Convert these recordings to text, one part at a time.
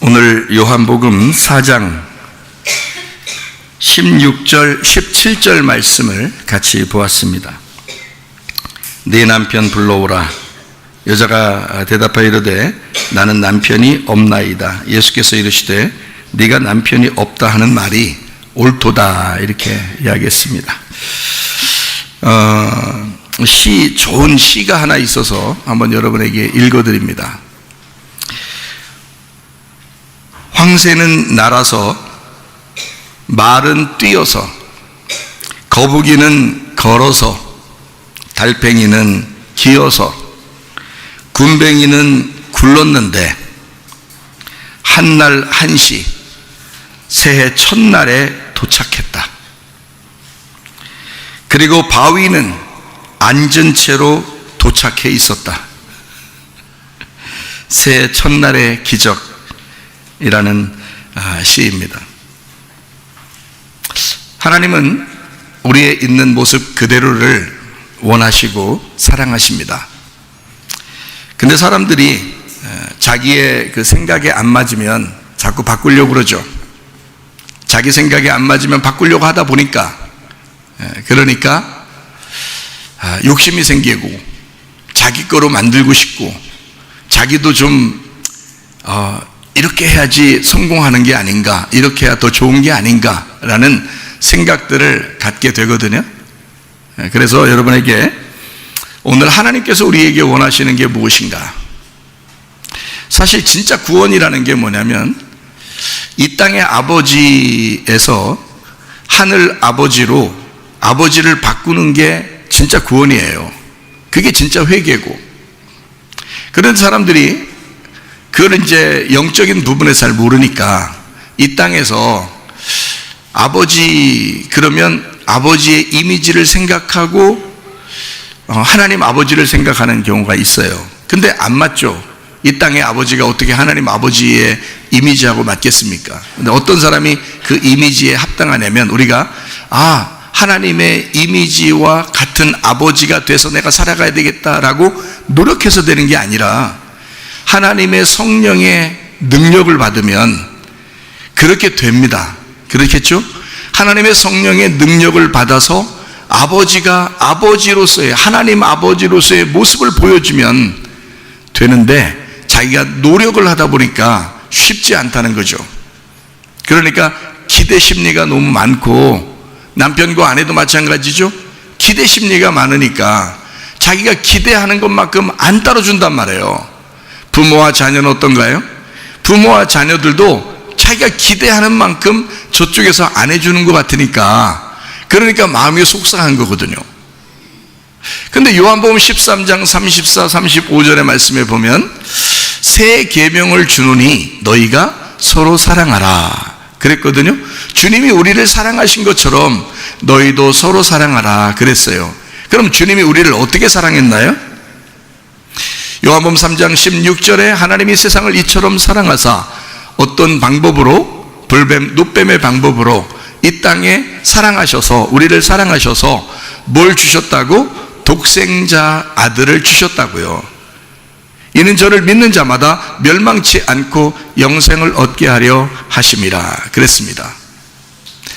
오늘 요한복음 4장 16절, 17절 말씀을 같이 보았습니다. 네 남편 불러오라. 여자가 대답하여 이르되 나는 남편이 없나이다. 예수께서 이르시되 네가 남편이 없다 하는 말이 옳도다. 이렇게 이야기했습니다. 좋은 시가 하나 있어서 한번 여러분에게 읽어드립니다. 황새는 날아서, 말은 뛰어서, 거북이는 걸어서, 달팽이는 기어서, 군뱅이는 굴렀는데 한날 한시 새해 첫날에 도착했다. 그리고 바위는 앉은 채로 도착해 있었다. 새해 첫날의 기적이라는 시입니다. 하나님은 우리의 있는 모습 그대로를 원하시고 사랑하십니다. 근데 사람들이 자기의 그 생각에 안 맞으면 자꾸 바꾸려고 그러죠. 자기 생각에 안 맞으면 바꾸려고 하다 보니까 그러니까 욕심이 생기고 자기 거로 만들고 싶고 자기도 좀 이렇게 해야지 성공하는 게 아닌가, 이렇게 해야 더 좋은 게 아닌가라는 생각들을 갖게 되거든요. 그래서 여러분에게 오늘 하나님께서 우리에게 원하시는 게 무엇인가? 사실 진짜 구원이라는 게 뭐냐면 이 땅의 아버지에서 하늘 아버지로 아버지를 바꾸는 게 진짜 구원이에요. 그게 진짜 회개고. 그런 사람들이 그걸 이제 영적인 부분에 잘 모르니까 이 땅에서 아버지 그러면 아버지의 이미지를 생각하고 하나님 아버지를 생각하는 경우가 있어요. 근데 안 맞죠. 이 땅의 아버지가 어떻게 하나님 아버지의 이미지하고 맞겠습니까? 근데 어떤 사람이 그 이미지에 합당하냐면 우리가 하나님의 이미지와 같은 아버지가 돼서 내가 살아가야 되겠다라고 노력해서 되는 게 아니라 하나님의 성령의 능력을 받으면 그렇게 됩니다. 그렇겠죠? 하나님의 성령의 능력을 받아서 아버지가 아버지로서의, 하나님 아버지로서의 모습을 보여주면 되는데 자기가 노력을 하다 보니까 쉽지 않다는 거죠. 그러니까 기대 심리가 너무 많고, 남편과 아내도 마찬가지죠. 기대 심리가 많으니까 자기가 기대하는 것만큼 안 따라준단 말이에요. 부모와 자녀는 어떤가요? 부모와 자녀들도 자기가 기대하는 만큼 저쪽에서 안 해주는 것 같으니까, 그러니까 마음이 속상한 거거든요. 근데 요한복음 13장 34, 35절의 말씀에 보면 새 계명을 주노니 너희가 서로 사랑하라 그랬거든요. 주님이 우리를 사랑하신 것처럼 너희도 서로 사랑하라 그랬어요. 그럼 주님이 우리를 어떻게 사랑했나요? 요한복음 3장 16절에 하나님이 세상을 이처럼 사랑하사 어떤 방법으로, 불뱀, 노뱀의 방법으로 이 땅에 사랑하셔서, 우리를 사랑하셔서 뭘 주셨다고? 독생자 아들을 주셨다고요. 이는 저를 믿는 자마다 멸망치 않고 영생을 얻게 하려 하심이라 그랬습니다.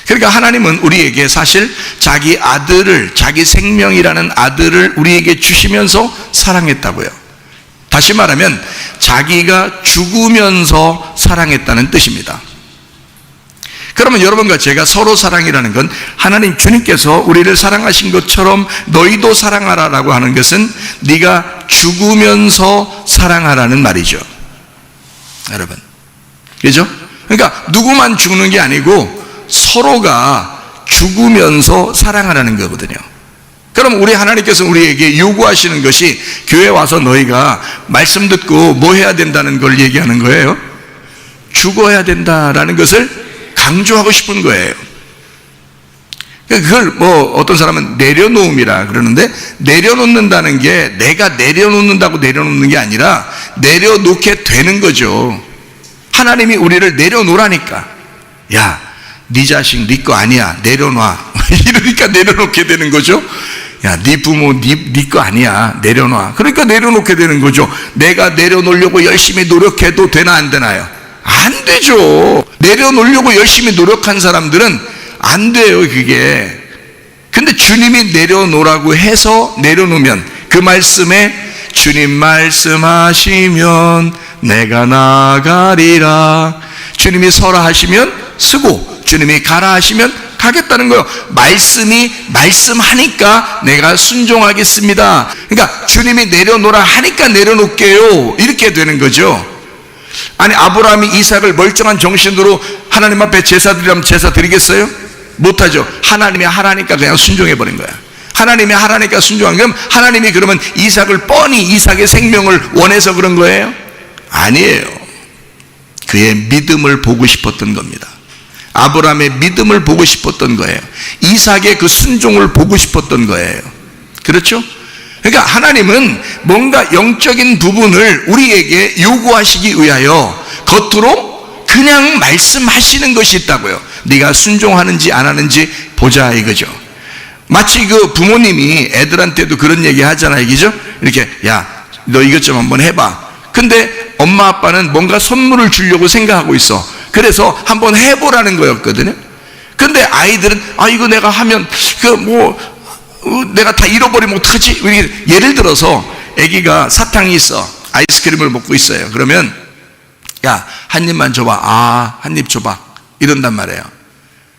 그러니까 하나님은 우리에게 사실 자기 아들을, 자기 생명이라는 아들을 우리에게 주시면서 사랑했다고요. 다시 말하면 자기가 죽으면서 사랑했다는 뜻입니다. 그러면 여러분과 제가 서로 사랑이라는 건 하나님 주님께서 우리를 사랑하신 것처럼 너희도 사랑하라라고 하는 것은 네가 죽으면서 사랑하라는 말이죠. 여러분, 그죠? 그러니까 누구만 죽는 게 아니고 서로가 죽으면서 사랑하라는 거거든요. 그럼 우리 하나님께서 우리에게 요구하시는 것이 교회 와서 너희가 말씀 듣고 뭐 해야 된다는 걸 얘기하는 거예요. 죽어야 된다라는 것을 강조하고 싶은 거예요. 그걸 어떤 사람은 내려놓음이라 그러는데, 내려놓는다는 게 내가 내려놓는다고 내려놓는 게 아니라 내려놓게 되는 거죠. 하나님이 우리를 내려놓으라니까. 야, 네 자식 네 거 아니야, 내려놔. 이러니까 내려놓게 되는 거죠. 야, 네 부모 네 거 아니야, 내려놔. 그러니까 내려놓게 되는 거죠. 내가 내려놓으려고 열심히 노력해도 되나 안 되나요? 안 되죠. 내려놓으려고 열심히 노력한 사람들은 안 돼요, 그게. 근데 주님이 내려놓으라고 해서 내려놓으면 그 말씀에 주님 말씀하시면 내가 나가리라. 주님이 서라 하시면 쓰고 주님이 가라 하시면 가겠다는 거예요. 말씀이 말씀하니까 내가 순종하겠습니다. 그러니까 주님이 내려놓으라 하니까 내려놓을게요. 이렇게 되는 거죠. 아니, 아브라함이 이삭을 멀쩡한 정신으로 하나님 앞에 제사 드리라면 제사 드리겠어요? 못하죠. 하나님이 하라니까 그냥 순종해버린 거야. 하나님이 하라니까 순종한 거면 하나님이 그러면 이삭을 뻔히 이삭의 생명을 원해서 그런 거예요? 아니에요. 그의 믿음을 보고 싶었던 겁니다. 아브라함의 믿음을 보고 싶었던 거예요. 이삭의 그 순종을 보고 싶었던 거예요. 그렇죠? 그러니까 하나님은 뭔가 영적인 부분을 우리에게 요구하시기 위하여 겉으로 그냥 말씀하시는 것이 있다고요. 네가 순종하는지 안 하는지 보자 이거죠. 마치 그 부모님이 애들한테도 그런 얘기 하잖아요, 그죠? 이렇게, 야, 너 이것 좀 한번 해봐. 근데 엄마 아빠는 뭔가 선물을 주려고 생각하고 있어. 그래서 한번 해보라는 거였거든요. 근데 아이들은, 아, 이거 내가 하면 내가 다 잃어버리면 어떡하지? 예를 들어서 아기가 사탕이 있어. 아이스크림을 먹고 있어요. 그러면 야, 한 입만 줘봐. 아, 한 입 줘봐. 이런단 말이에요.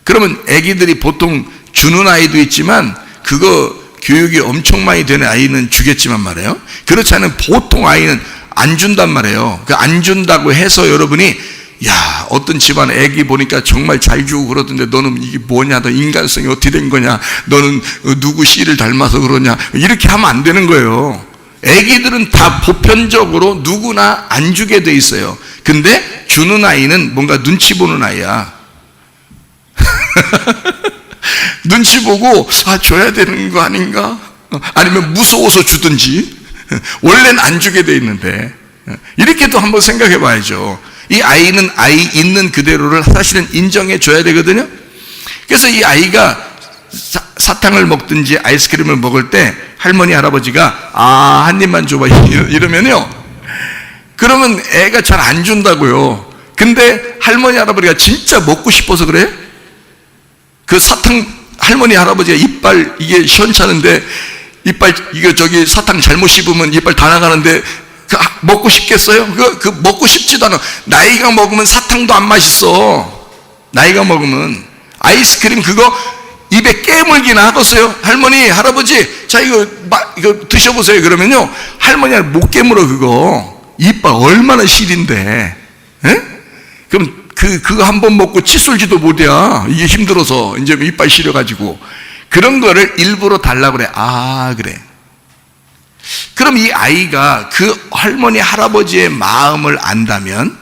그러면 아기들이 보통 주는 아이도 있지만 그거 교육이 엄청 많이 되는 아이는 주겠지만 말이에요. 그렇지 않은 보통 아이는 안 준단 말이에요. 그 안 준다고 해서 여러분이, 야, 어떤 집안 애기 보니까 정말 잘 주고 그러던데 너는 이게 뭐냐, 너 인간성이 어떻게 된 거냐, 너는 누구 씨를 닮아서 그러냐, 이렇게 하면 안 되는 거예요. 애기들은 다 보편적으로 누구나 안 주게 돼 있어요. 근데 주는 아이는 뭔가 눈치 보는 아이야. 눈치 보고, 아, 줘야 되는 거 아닌가? 아니면 무서워서 주든지. 원래는 안 주게 돼 있는데. 이렇게도 한번 생각해 봐야죠. 이 아이는 아이 있는 그대로를 사실은 인정해 줘야 되거든요. 그래서 이 아이가 사탕을 먹든지 아이스크림을 먹을 때 할머니 할아버지가, 아, 한 입만 줘봐 이러면요, 그러면 애가 잘 안 준다고요. 근데 할머니 할아버지가 진짜 먹고 싶어서 그래? 그 사탕, 할머니 할아버지가 이빨 이게 시원찮은데 이빨 이거 저기 사탕 잘못 씹으면 이빨 다 나가는데 먹고 싶겠어요? 그 먹고 싶지도 않아. 나이가 먹으면 사탕도 안 맛있어. 나이가 먹으면 아이스크림 그거 입에 깨물기나 하겠어요? 할머니 할아버지, 자 이거 드셔보세요. 그러면요, 할머니가 못 깨물어. 그거 이빨 얼마나 시린데. 에? 그럼 그거 한 번 먹고 칫솔지도 못해야. 이게 힘들어서 이제 이빨 시려가지고 그런 거를 일부러 달라고 그래. 아, 그래. 그럼 이 아이가 그 할머니 할아버지의 마음을 안다면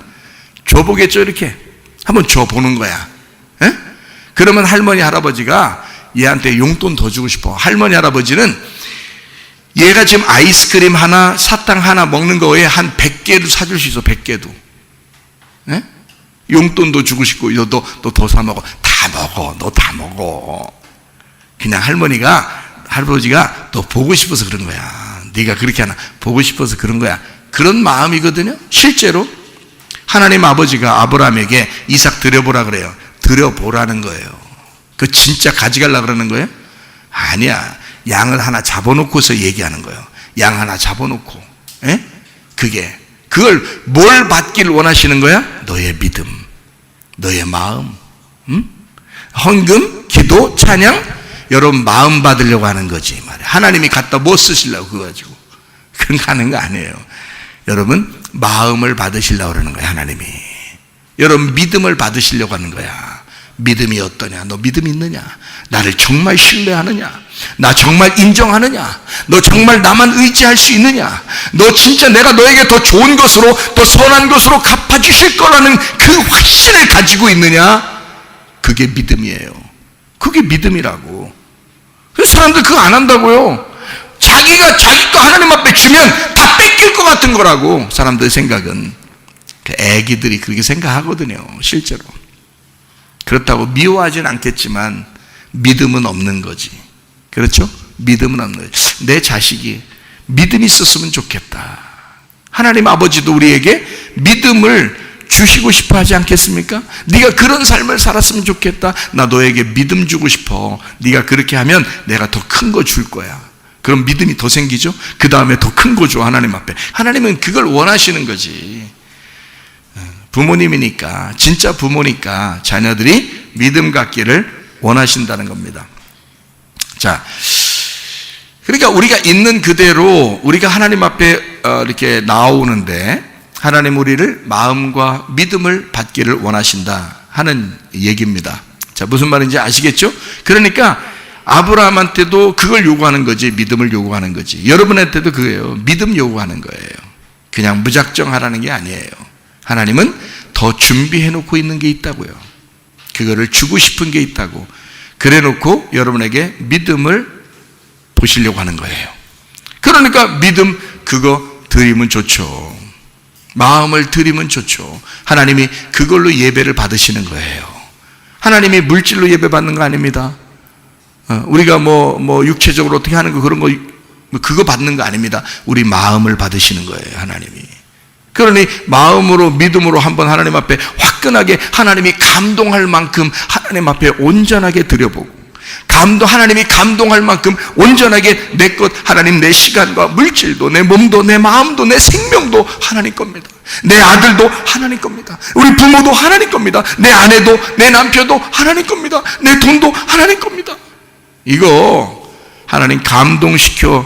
줘보겠죠. 이렇게 한번 줘보는 거야. 에? 그러면 할머니 할아버지가 얘한테 용돈 더 주고 싶어. 할머니 할아버지는 얘가 지금 아이스크림 하나 사탕 하나 먹는 거에 한 100개를 사줄 수 있어. 100개도. 에? 용돈도 주고 싶고, 너 더 사 먹어. 다 먹어. 너 다 먹어. 그냥 할아버지가 너 보고 싶어서 그런 거야. 네가 그렇게 하나 보고 싶어서 그런 거야. 그런 마음이거든요. 실제로 하나님 아버지가 아브라함에게 이삭 드려보라 그래요. 드려보라는 거예요. 그 진짜 가져가려고 그러는 거예요? 아니야. 양을 하나 잡아놓고서 얘기하는 거예요. 양 하나 잡아놓고. 에? 그걸 뭘 받기를 원하시는 거야? 너의 믿음, 너의 마음, 헌금, 기도, 찬양, 여러분 마음 받으려고 하는 거지 말이야. 하나님이 갖다 뭐 쓰시려고 그거 가지고. 그런 거 하는 거 아니에요. 여러분 마음을 받으시려고 그러는 거야. 하나님이 여러분 믿음을 받으시려고 하는 거야. 믿음이 어떠냐? 너 믿음 있느냐? 나를 정말 신뢰하느냐? 나 정말 인정하느냐? 너 정말 나만 의지할 수 있느냐? 너 진짜 내가 너에게 더 좋은 것으로, 더 선한 것으로 갚아주실 거라는 그 확신을 가지고 있느냐? 그게 믿음이에요. 그게 믿음이라고. 그래서 사람들 그거 안 한다고요. 자기가 자기 거 하나님 앞에 주면 다 뺏길 것 같은 거라고. 사람들 생각은. 애기들이 그렇게 생각하거든요. 실제로. 그렇다고 미워하지는 않겠지만 믿음은 없는 거지. 그렇죠? 믿음은 없는 거지. 내 자식이 믿음이 있었으면 좋겠다. 하나님 아버지도 우리에게 믿음을 주시고 싶어 하지 않겠습니까? 네가 그런 삶을 살았으면 좋겠다. 나 너에게 믿음 주고 싶어. 네가 그렇게 하면 내가 더 큰 거 줄 거야. 그럼 믿음이 더 생기죠? 그 다음에 더 큰 거 줘, 하나님 앞에. 하나님은 그걸 원하시는 거지. 부모님이니까, 진짜 부모니까 자녀들이 믿음 갖기를 원하신다는 겁니다. 자, 그러니까 우리가 있는 그대로 우리가 하나님 앞에 이렇게 나오는데 하나님 우리를 마음과 믿음을 받기를 원하신다 하는 얘기입니다. 자, 무슨 말인지 아시겠죠? 그러니까 아브라함한테도 그걸 요구하는 거지, 믿음을 요구하는 거지. 여러분한테도 그거예요. 믿음 요구하는 거예요. 그냥 무작정 하라는 게 아니에요. 하나님은 더 준비해 놓고 있는 게 있다고요. 그거를 주고 싶은 게 있다고. 그래 놓고 여러분에게 믿음을 보시려고 하는 거예요. 그러니까 믿음 그거 드리면 좋죠. 마음을 드리면 좋죠. 하나님이 그걸로 예배를 받으시는 거예요. 하나님이 물질로 예배 받는 거 아닙니다. 우리가 뭐 육체적으로 어떻게 하는 거 그런 거 그거 받는 거 아닙니다. 우리 마음을 받으시는 거예요, 하나님이. 그러니 마음으로 믿음으로 한번 하나님 앞에 화끈하게 하나님이 감동할 만큼 하나님 앞에 온전하게 드려보고, 하나님이 감동할 만큼 온전하게 내 것, 하나님 내 시간과 물질도, 내 몸도, 내 마음도, 내 생명도 하나님 겁니다. 내 아들도 하나님 겁니다. 우리 부모도 하나님 겁니다. 내 아내도, 내 남편도 하나님 겁니다. 내 돈도 하나님 겁니다. 이거 하나님 감동시켜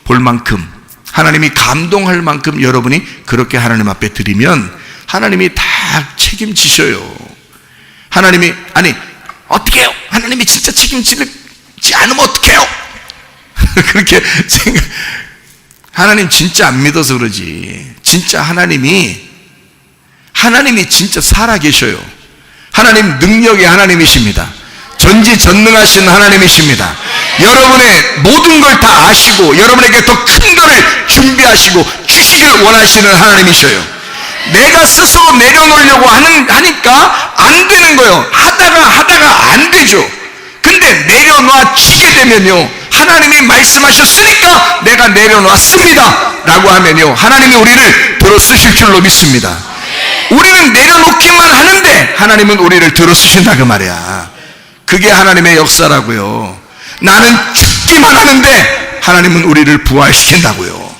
볼 만큼, 하나님이 감동할 만큼 여러분이 그렇게 하나님 앞에 드리면 하나님이 다 책임지셔요. 하나님이, 아니 어떻게 해요? 하나님이 진짜 책임지지 않으면 어떻게 해요? 그렇게 생각, 하나님 진짜 안 믿어서 그러지. 진짜 하나님이 진짜 살아계셔요. 하나님 능력의 하나님이십니다. 전지전능하신 하나님이십니다. 여러분의 모든 걸 다 아시고 여러분에게 더 큰 거를 준비하시고 주시길 원하시는 하나님이셔요. 내가 스스로 내려놓으려고 하니까 안 되는 거예요. 하다가 안 되죠. 근데 내려놔지게 되면요, 하나님이 말씀하셨으니까 내가 내려놨습니다 라고 하면요, 하나님이 우리를 들어쓰실 줄로 믿습니다. 우리는 내려놓기만 하는데 하나님은 우리를 들어쓰신다 그 말이야. 그게 하나님의 역사라고요. 나는 죽기만 하는데 하나님은 우리를 부활시킨다고요.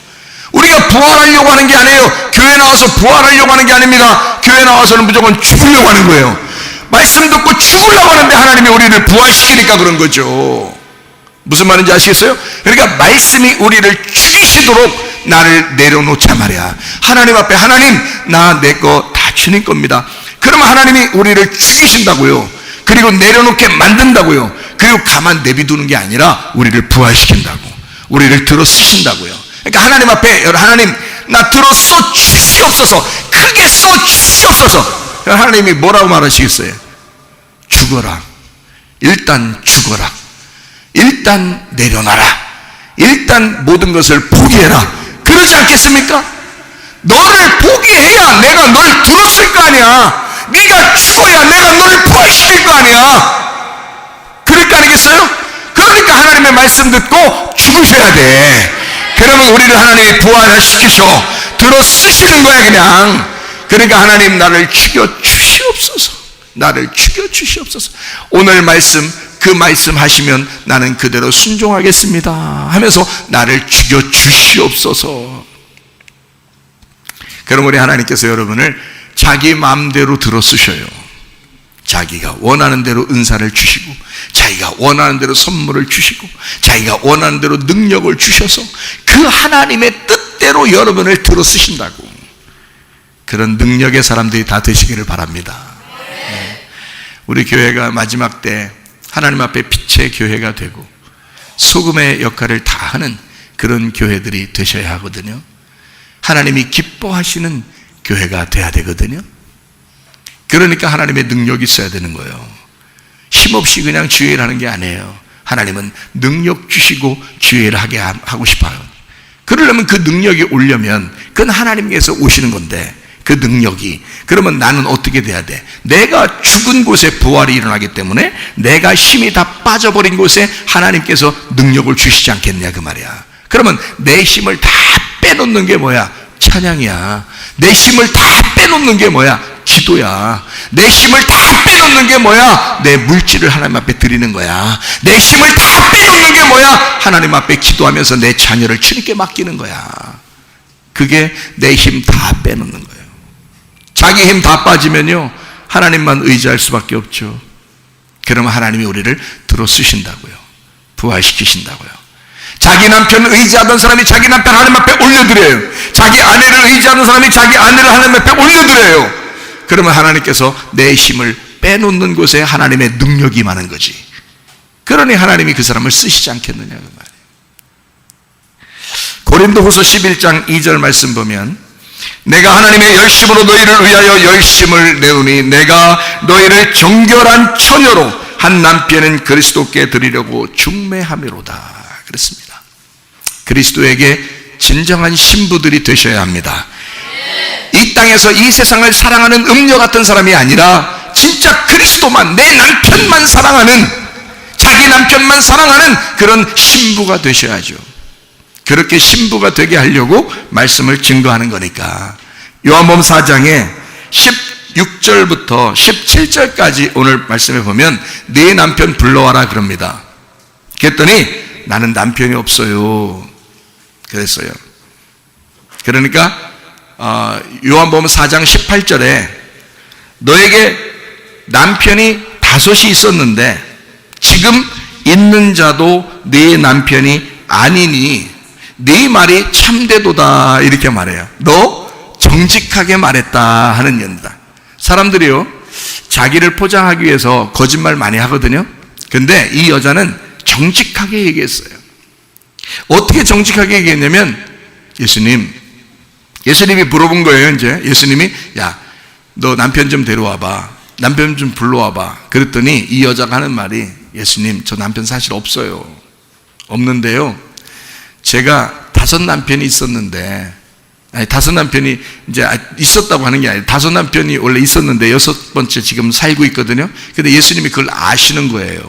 우리가 부활하려고 하는 게 아니에요. 교회 나와서 부활하려고 하는 게 아닙니다. 교회 나와서는 무조건 죽으려고 하는 거예요. 말씀 듣고 죽으려고 하는데 하나님이 우리를 부활시키니까 그런 거죠. 무슨 말인지 아시겠어요? 그러니까 말씀이 우리를 죽이시도록 나를 내려놓자 말이야. 하나님 앞에, 하나님 나 내 거 다 주님 겁니다. 그러면 하나님이 우리를 죽이신다고요. 그리고 내려놓게 만든다고요. 그리고 가만 내비두는 게 아니라 우리를 부활시킨다고, 우리를 들어 쓰신다고요. 그러니까 하나님 앞에, 하나님 나 들어 써 주시옵소서, 크게 써 주시옵소서. 하나님이 뭐라고 말하시겠어요? 죽어라. 일단 죽어라. 일단 내려놔라. 일단 모든 것을 포기해라. 그러지 않겠습니까? 너를 포기해야 내가 널 들었을 거 아니야. 네가 죽어야 내가 널 부활시킬 거 아니야. 그럴 거 아니겠어요? 그러니까 하나님의 말씀 듣고 죽으셔야 돼. 그러면 우리를 하나님이 부활시키셔 들어 쓰시는 거야 그냥. 그러니까 하나님 나를 죽여 주시옵소서. 나를 죽여 주시옵소서. 오늘 말씀, 그 말씀 하시면 나는 그대로 순종하겠습니다 하면서 나를 죽여 주시옵소서. 그럼 우리 하나님께서 여러분을 자기 마음대로 들어 쓰셔요. 자기가 원하는 대로 은사를 주시고, 자기가 원하는 대로 선물을 주시고, 자기가 원하는 대로 능력을 주셔서 그 하나님의 뜻대로 여러분을 들어 쓰신다고. 그런 능력의 사람들이 다 되시기를 바랍니다. 네. 우리 교회가 마지막 때 하나님 앞에 빛의 교회가 되고 소금의 역할을 다 하는 그런 교회들이 되셔야 하거든요. 하나님이 기뻐하시는 교회가 돼야 되거든요. 그러니까 하나님의 능력이 있어야 되는 거예요. 힘없이 그냥 주의를 하는 게 아니에요. 하나님은 능력 주시고 주의를 하게 하고 싶어요. 그러려면 그 능력이 오려면 그건 하나님께서 오시는 건데, 그 능력이, 그러면 나는 어떻게 돼야 돼? 내가 죽은 곳에 부활이 일어나기 때문에 내가 힘이 다 빠져버린 곳에 하나님께서 능력을 주시지 않겠냐 그 말이야. 그러면 내 힘을 다 빼놓는 게 뭐야? 찬양이야. 내 힘을 다 빼놓는 게 뭐야? 기도야. 내 힘을 다 빼놓는 게 뭐야? 내 물질을 하나님 앞에 드리는 거야. 내 힘을 다 빼놓는 게 뭐야? 하나님 앞에 기도하면서 내 자녀를 주님께 맡기는 거야. 그게 내 힘 다 빼놓는 거예요. 자기 힘 다 빠지면요, 하나님만 의지할 수밖에 없죠. 그러면 하나님이 우리를 들어 쓰신다고요. 부활시키신다고요. 자기 남편을 의지하던 사람이 자기 남편 하나님 앞에 올려드려요. 자기 아내를 의지하는 사람이 자기 아내를 하나님 앞에 올려드려요. 그러면 하나님께서 내 힘을 빼놓는 곳에 하나님의 능력이 임하는 거지. 그러니 하나님이 그 사람을 쓰시지 않겠느냐 그 말이에요. 고린도후서 11장 2절 말씀 보면, 내가 하나님의 열심으로 너희를 위하여 열심을 내오니 내가 너희를 정결한 처녀로 한 남편은 그리스도께 드리려고 중매함이로다 그랬습니다. 그리스도에게 진정한 신부들이 되셔야 합니다. 이 땅에서 이 세상을 사랑하는 음녀 같은 사람이 아니라 진짜 그리스도만, 내 남편만 사랑하는, 자기 남편만 사랑하는 그런 신부가 되셔야죠. 그렇게 신부가 되게 하려고 말씀을 증거하는 거니까. 요한복음 4장에 16절부터 17절까지 오늘 말씀에 보면 네 남편 불러와라 그럽니다. 그랬더니 나는 남편이 없어요 그랬어요. 그러니까 요한복음 4장 18절에 너에게 남편이 5이 있었는데 지금 있는 자도 네 남편이 아니니 네 말이 참되도다 이렇게 말해요. 너 정직하게 말했다 하는 연다. 사람들이요, 자기를 포장하기 위해서 거짓말 많이 하거든요. 근데 이 여자는 정직하게 얘기했어요. 어떻게 정직하게 얘기했냐면, 예수님이 물어본 거예요. 이제 예수님이, 야, 너 남편 좀 데려와봐, 남편 좀 불러와봐. 그랬더니 이 여자가 하는 말이, 예수님, 저 남편 사실 없어요. 없는데요, 제가 5 남편이 있었는데, 아니 5 남편이 이제 있었다고 하는 게 아니라 5 남편이 원래 있었는데 6번째 지금 살고 있거든요. 근데 예수님이 그걸 아시는 거예요.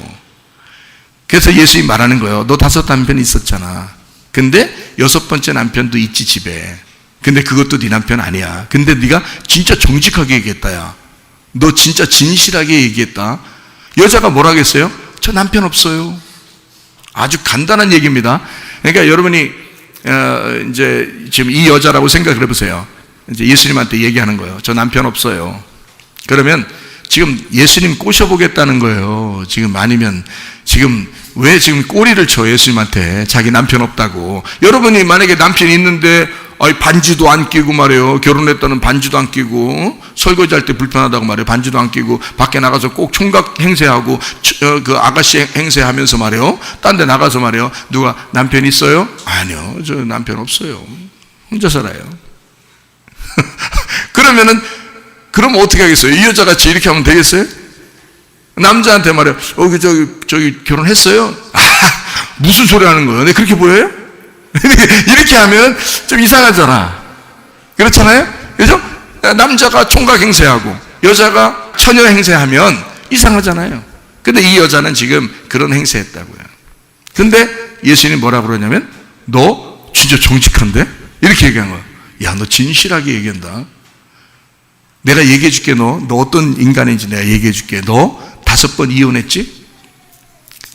그래서 예수님이 말하는 거예요. 너 5 남편이 있었잖아. 근데 6번째 남편도 있지 집에. 근데 그것도 네 남편 아니야. 근데 네가 진짜 정직하게 얘기했다. 야, 너 진짜 진실하게 얘기했다. 여자가 뭐라 하겠어요? 저 남편 없어요. 아주 간단한 얘기입니다. 그러니까 여러분이 이제 지금 이 여자라고 생각을 해보세요. 이제 예수님한테 얘기하는 거예요. 저 남편 없어요. 그러면 지금 예수님 꼬셔보겠다는 거예요. 지금 아니면 지금 왜 지금 꼬리를 쳐 예수님한테 자기 남편 없다고. 여러분이 만약에 남편이 있는데 반지도 안 끼고 말이에요. 결혼했다는 반지도 안 끼고, 설거지할 때 불편하다고 말이에요. 반지도 안 끼고 밖에 나가서 꼭 총각 행세하고 그 아가씨 행세하면서 말이에요. 딴 데 나가서 말이에요. 누가 남편 있어요? 아니요, 저 남편 없어요. 혼자 살아요. 그럼 어떻게 하겠어요? 이 여자같이 이렇게 하면 되겠어요? 남자한테 말이에요. 저기 결혼했어요? 무슨 소리 하는 거예요? 네, 그렇게 보여요? 이렇게 하면 좀 이상하잖아. 그렇잖아요? 그죠? 남자가 총각 행세하고 여자가 처녀 행세하면 이상하잖아요. 근데 이 여자는 지금 그런 행세했다고요. 근데 예수님이 뭐라 그러냐면, 너 진짜 정직한데? 이렇게 얘기한 거야. 야, 너 진실하게 얘기한다. 내가 얘기해 줄게. 너 어떤 인간인지 내가 얘기해 줄게. 너 5번 이혼했지?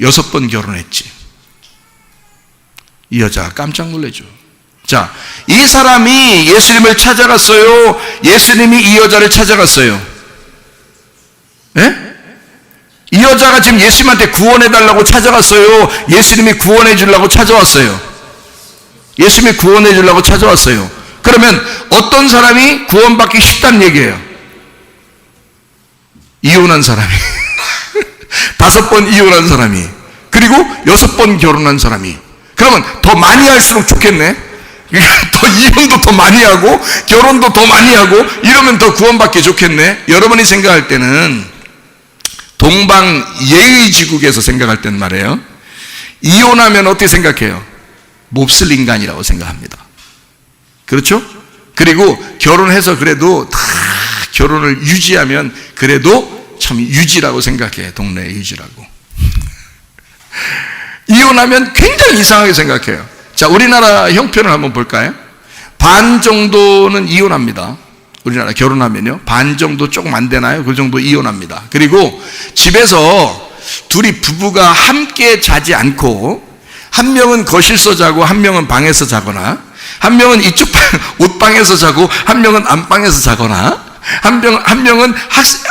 6번 결혼했지? 이 여자가 깜짝 놀라죠. 자, 이 사람이 예수님을 찾아갔어요? 예수님이 이 여자를 찾아갔어요? 예? 이 여자가 지금 예수님한테 구원해달라고 찾아갔어요? 예수님이 구원해 주려고 찾아왔어요? 예수님이 구원해 주려고 찾아왔어요. 그러면 어떤 사람이 구원받기 쉽다는 얘기예요? 이혼한 사람이 5번 이혼한 사람이, 그리고 6번 결혼한 사람이. 그러면 더 많이 할수록 좋겠네. 더 이혼도 더 많이 하고 결혼도 더 많이 하고 이러면 더 구원받기 좋겠네. 여러분이 생각할 때는 동방예의지국에서 생각할 때는 말이에요, 이혼하면 어떻게 생각해요? 몹쓸 인간이라고 생각합니다. 그렇죠? 그리고 결혼해서 그래도 다 결혼을 유지하면 그래도 참 유지라고 생각해. 동네 유지라고. 이혼하면 굉장히 이상하게 생각해요. 자, 우리나라 형편을 한번 볼까요? 반 정도는 이혼합니다. 우리나라 결혼하면요. 반 정도 조금 안 되나요? 그 정도 이혼합니다. 그리고 집에서 둘이 부부가 함께 자지 않고 한 명은 거실에서 자고 한 명은 방에서 자거나 한 명은 이쪽 옷방에서 자고 한 명은 안방에서 자거나 한 명은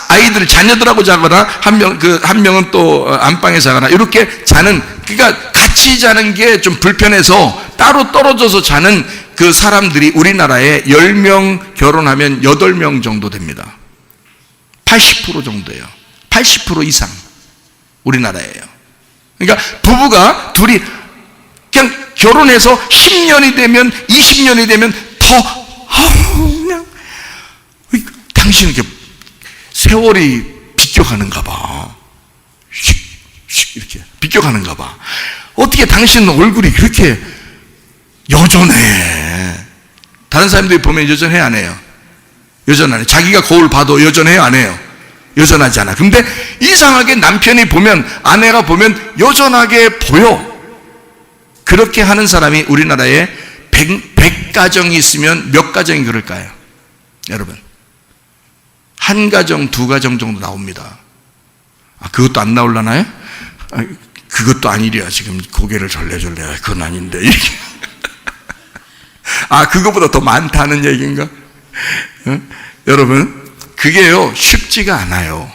아이들 자녀들하고 자거나 한 명은 또 안방에 자거나 이렇게 자는, 그러니까 같이 자는 게 좀 불편해서 따로 떨어져서 자는 그 사람들이 우리나라에 10명 결혼하면 8명 정도 됩니다. 80% 정도예요. 80% 이상 우리나라예요. 그러니까 부부가 둘이 그냥 결혼해서 10년이 되면 20년이 되면 그냥 당신은 이렇게 세월이 비껴가는가 봐. 이렇게 비껴가는가 봐. 어떻게 당신 얼굴이 그렇게 여전해? 다른 사람들이 보면 여전해 안 해요? 여전하네. 자기가 거울 봐도 여전해요 안 해요? 여전하지 않아. 근데 이상하게 남편이 보면, 아내가 보면 여전하게 보여. 그렇게 하는 사람이 우리나라에 100가정이 있으면 몇 가정이 그럴까요? 여러분, 한 가정, 두 가정 정도 나옵니다. 그것도 안 나올라나요? 그것도 아니랴. 지금 고개를 절레절레. 그건 아닌데. 그거보다 더 많다는 얘기인가? 여러분, 그게요, 쉽지가 않아요.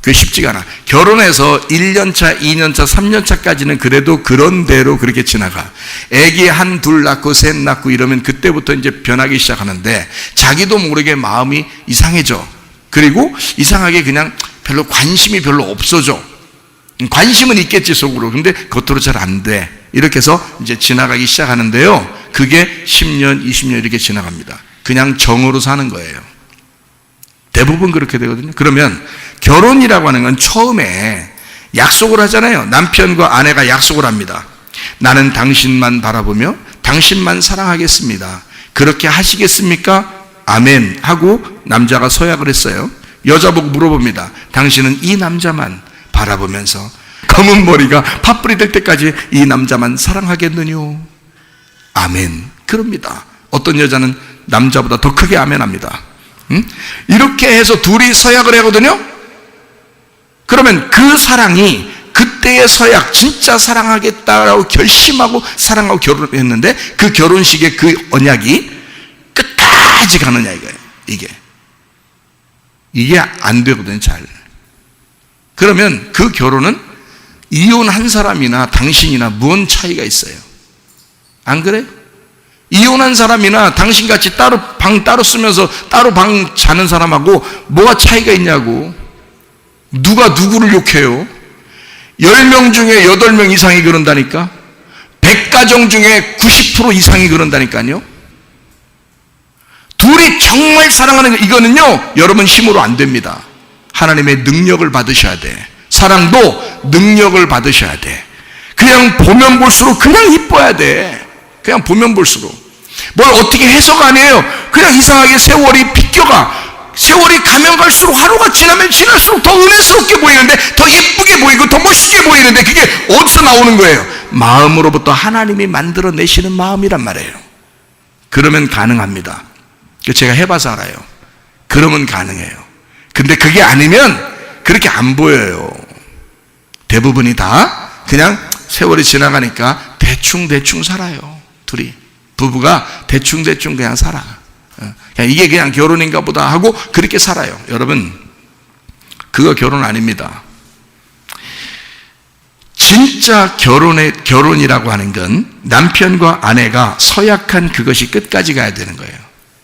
그게 쉽지가 않아. 결혼해서 1년차, 2년차, 3년차까지는 그래도 그런 대로 그렇게 지나가. 애기 한, 둘 낳고, 셋 낳고 이러면 그때부터 이제 변하기 시작하는데 자기도 모르게 마음이 이상해져. 그리고 이상하게 그냥 별로 관심이 별로 없어져. 관심은 있겠지, 속으로. 근데 겉으로 잘 안 돼. 이렇게 해서 이제 지나가기 시작하는데요. 그게 10년, 20년 이렇게 지나갑니다. 그냥 정으로 사는 거예요. 대부분 그렇게 되거든요. 그러면 결혼이라고 하는 건 처음에 약속을 하잖아요. 남편과 아내가 약속을 합니다. 나는 당신만 바라보며 당신만 사랑하겠습니다. 그렇게 하시겠습니까? 아멘 하고 남자가 서약을 했어요. 여자 보고 물어봅니다. 당신은 이 남자만 바라보면서 검은 머리가 팥불이 될 때까지 이 남자만 사랑하겠느뇨? 아멘. 그럽니다. 어떤 여자는 남자보다 더 크게 아멘합니다. 이렇게 해서 둘이 서약을 하거든요. 그러면 그 사랑이, 그때의 서약, 진짜 사랑하겠다라고 결심하고 사랑하고 결혼했는데 그 결혼식의 그 언약이 끝까지 가느냐 이거예요. 이게 안 되거든요, 잘. 그러면 그 결혼은 이혼한 사람이나 당신이나 무슨 차이가 있어요? 안 그래요? 이혼한 사람이나 당신같이 방 따로 쓰면서 따로 방 자는 사람하고 뭐가 차이가 있냐고. 누가 누구를 욕해요? 10명 중에 8명 이상이 그런다니까. 100가정 중에 90% 이상이 그런다니까요. 둘이 정말 사랑하는 거, 이거는요, 여러분 힘으로 안 됩니다. 하나님의 능력을 받으셔야 돼. 사랑도 능력을 받으셔야 돼. 그냥 보면 볼수록 그냥 이뻐야 돼. 그냥 보면 볼수록. 뭘 어떻게 해석 안 해요. 그냥 이상하게 세월이 비껴가. 세월이 가면 갈수록, 하루가 지나면 지날수록 더 은혜스럽게 보이는데, 더 이쁘게 보이고 더 멋있게 보이는데, 그게 어디서 나오는 거예요? 마음으로부터 하나님이 만들어내시는 마음이란 말이에요. 그러면 가능합니다. 제가 해봐서 알아요. 그러면 가능해요. 근데 그게 아니면 그렇게 안 보여요. 대부분이 다 그냥 세월이 지나가니까 대충 살아요. 둘이, 부부가 대충 그냥 살아. 그냥 이게 그냥 결혼인가 보다 하고 그렇게 살아요. 여러분, 그거 결혼 아닙니다. 진짜 결혼이라고 하는 건 남편과 아내가 서약한 그것이 끝까지 가야 되는 거예요.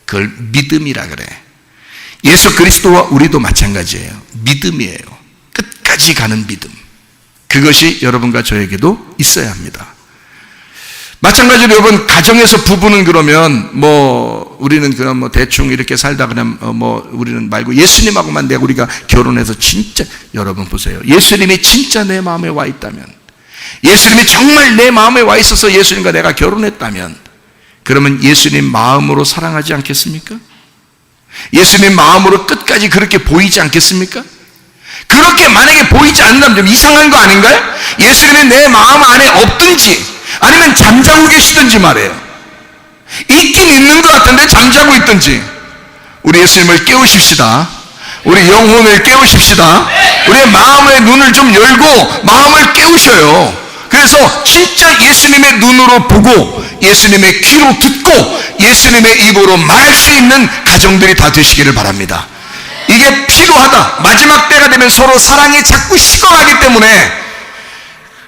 그걸 믿음이라 그래. 예수 그리스도와 우리도 마찬가지예요. 믿음이에요. 끝까지 가는 믿음. 그것이 여러분과 저에게도 있어야 합니다. 마찬가지로 여러분, 가정에서 부부는 그러면 우리는 그냥 대충 이렇게 살다 그냥 우리는 말고 예수님하고만 내가 우리가 결혼해서 진짜, 여러분 보세요. 예수님이 진짜 내 마음에 와 있다면, 예수님이 정말 내 마음에 와 있어서 예수님과 내가 결혼했다면, 그러면 예수님 마음으로 사랑하지 않겠습니까? 예수님 마음으로 끝까지 그렇게 보이지 않겠습니까? 그렇게 만약에 보이지 않는다면 좀 이상한 거 아닌가요? 예수님이 내 마음 안에 없든지 아니면 잠자고 계시든지 말이에요. 있긴 있는 것 같은데 잠자고 있든지. 우리 예수님을 깨우십시다. 우리 영혼을 깨우십시다. 우리의 마음의 눈을 좀 열고 마음을 깨우셔요. 그래서 진짜 예수님의 눈으로 보고 예수님의 귀로 듣고 예수님의 입으로 말할 수 있는 가정들이 다 되시기를 바랍니다. 이게 필요하다. 마지막 때가 되면 서로 사랑이 자꾸 식어가기 때문에,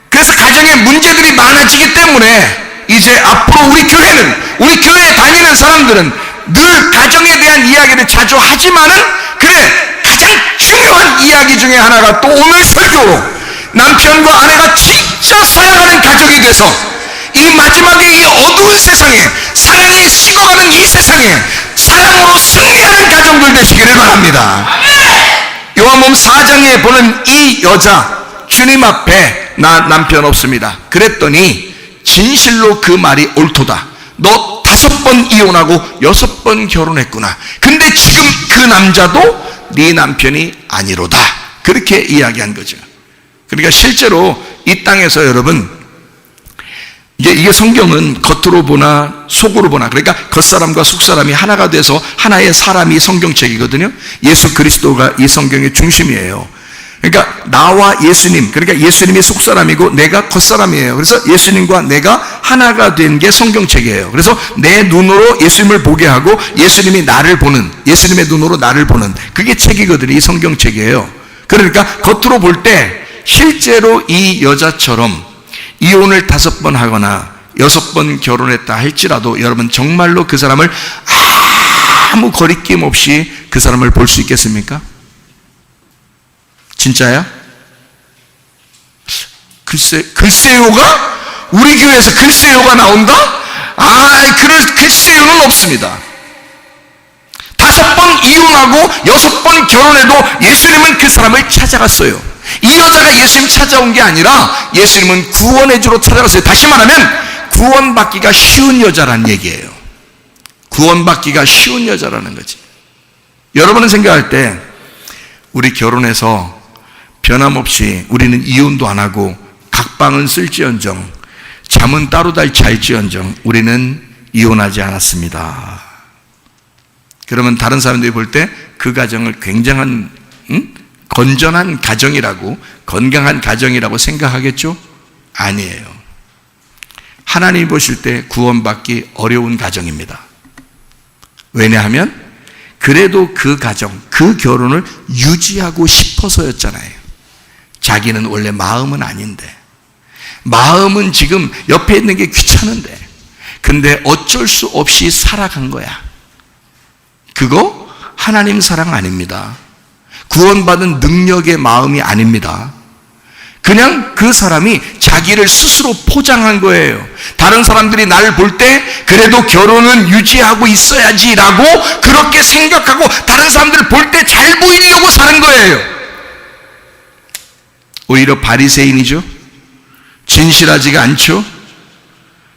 그래서 가정에 문제들이 많아지기 때문에 이제 앞으로 우리 교회에 다니는 사람들은 늘 가정에 대한 이야기를 자주 하지만은, 그래, 가장 중요한 이야기 중에 하나가 또 오늘 설교로 남편과 아내가 진짜 사랑하는 가족이 돼서 이 마지막에 이 어두운 세상에, 사랑이 식어가는 이 세상에 사랑으로 승리하는 가정들 되시기를 바랍니다. 요한복음 4장에 보는 이 여자, 주님 앞에 나 남편 없습니다 그랬더니 진실로 그 말이 옳도다. 너 5번 이혼하고 6번 결혼했구나. 근데 지금 그 남자도 네 남편이 아니로다. 그렇게 이야기한 거죠. 그러니까 실제로 이 땅에서 여러분, 이게 성경은 겉으로 보나 속으로 보나, 그러니까 겉사람과 속사람이 하나가 돼서 하나의 사람이 성경책이거든요. 예수 그리스도가 이 성경의 중심이에요. 그러니까 나와 예수님, 그러니까 예수님이 속사람이고 내가 겉사람이에요. 그래서 예수님과 내가 하나가 된 게 성경책이에요. 그래서 내 눈으로 예수님을 보게 하고 예수님이 나를 보는, 예수님의 눈으로 나를 보는, 그게 책이거든요. 이 성경책이에요. 그러니까 겉으로 볼 때 실제로 이 여자처럼 이혼을 5번 하거나 6번 결혼했다 할지라도 여러분 정말로 그 사람을 아무 거리낌 없이 그 사람을 볼 수 있겠습니까? 진짜야? 글쎄요가? 우리 교회에서 글쎄요가 나온다? 글쎄요는 없습니다. 5번 이혼하고 6번 결혼해도 예수님은 그 사람을 찾아갔어요. 이 여자가 예수님 찾아온 게 아니라 예수님은 구원의 주로 찾아갔어요. 다시 말하면 구원받기가 쉬운 여자라는 얘기예요. 구원받기가 쉬운 여자라는 거지. 여러분은 생각할 때 우리 결혼해서 변함없이 우리는 이혼도 안 하고 각방은 쓸지언정 잠은 따로 잘지언정 우리는 이혼하지 않았습니다. 그러면 다른 사람들이 볼 때 그 가정을 굉장한 건전한 가정이라고, 건강한 가정이라고 생각하겠죠? 아니에요. 하나님이 보실 때 구원받기 어려운 가정입니다. 왜냐하면 그래도 그 가정, 그 결혼을 유지하고 싶어서였잖아요. 자기는 원래 마음은 아닌데, 마음은 지금 옆에 있는 게 귀찮은데, 근데 어쩔 수 없이 살아간 거야. 그거 하나님 사랑 아닙니다. 구원받은 능력의 마음이 아닙니다. 그냥 그 사람이 자기를 스스로 포장한 거예요. 다른 사람들이 나를 볼 때 그래도 결혼은 유지하고 있어야지라고 그렇게 생각하고 다른 사람들 볼 때 잘 보이려고 사는 거예요. 오히려 바리새인이죠. 진실하지가 않죠.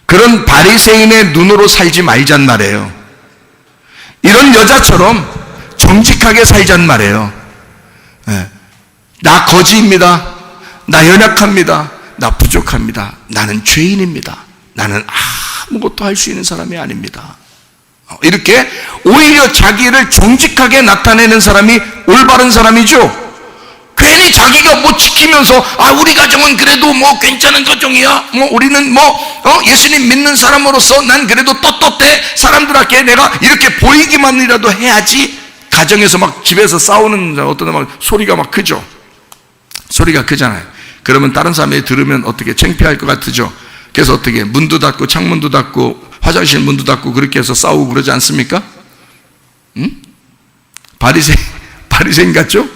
그런 바리새인의 눈으로 살지 말잔 말이에요. 이런 여자처럼 정직하게 살잔 말이에요. 나 거지입니다. 나 연약합니다. 나 부족합니다. 나는 죄인입니다. 나는 아무것도 할 수 있는 사람이 아닙니다. 이렇게 오히려 자기를 정직하게 나타내는 사람이 올바른 사람이죠. 괜히 자기가 뭐 지키면서 우리 가정은 그래도 뭐 괜찮은 가정이야. 우리는 예수님 믿는 사람으로서 난 그래도 떳떳해. 사람들한테 내가 이렇게 보이기만이라도 해야지. 가정에서 막 집에서 싸우는 어떤 막 소리가 막 크죠. 소리가 크잖아요. 그러면 다른 사람이 들으면 어떻게 창피할 것 같으죠. 그래서 어떻게 문도 닫고 창문도 닫고 화장실 문도 닫고 그렇게 해서 싸우고 그러지 않습니까? 바리새인 같죠?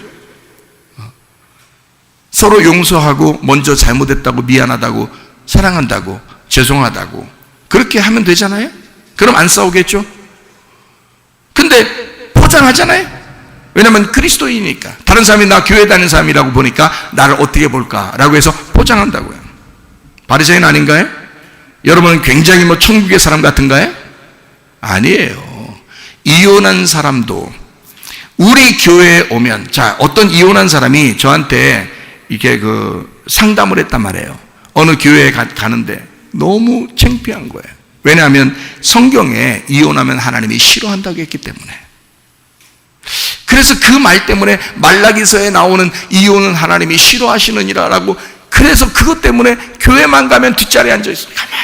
서로 용서하고 먼저 잘못했다고 미안하다고 사랑한다고 죄송하다고 그렇게 하면 되잖아요. 그럼 안 싸우겠죠? 근데 포장하잖아요. 왜냐하면 그리스도이니까. 다른 사람이 나 교회 다니는 사람이라고 보니까 나를 어떻게 볼까라고 해서 포장한다고요. 바리새인 아닌가요? 여러분은 굉장히 천국의 사람 같은가요? 아니에요. 이혼한 사람도 우리 교회에 오면, 어떤 이혼한 사람이 저한테 이렇게 상담을 했단 말이에요. 어느 교회에 가는데 너무 창피한 거예요. 왜냐하면 성경에 이혼하면 하나님이 싫어한다고 했기 때문에. 그래서 그 말 때문에 말라기서에 나오는 이혼은 하나님이 싫어하시느니라 라고, 그래서 그것 때문에 교회만 가면 뒷자리에 앉아있어요. 가만히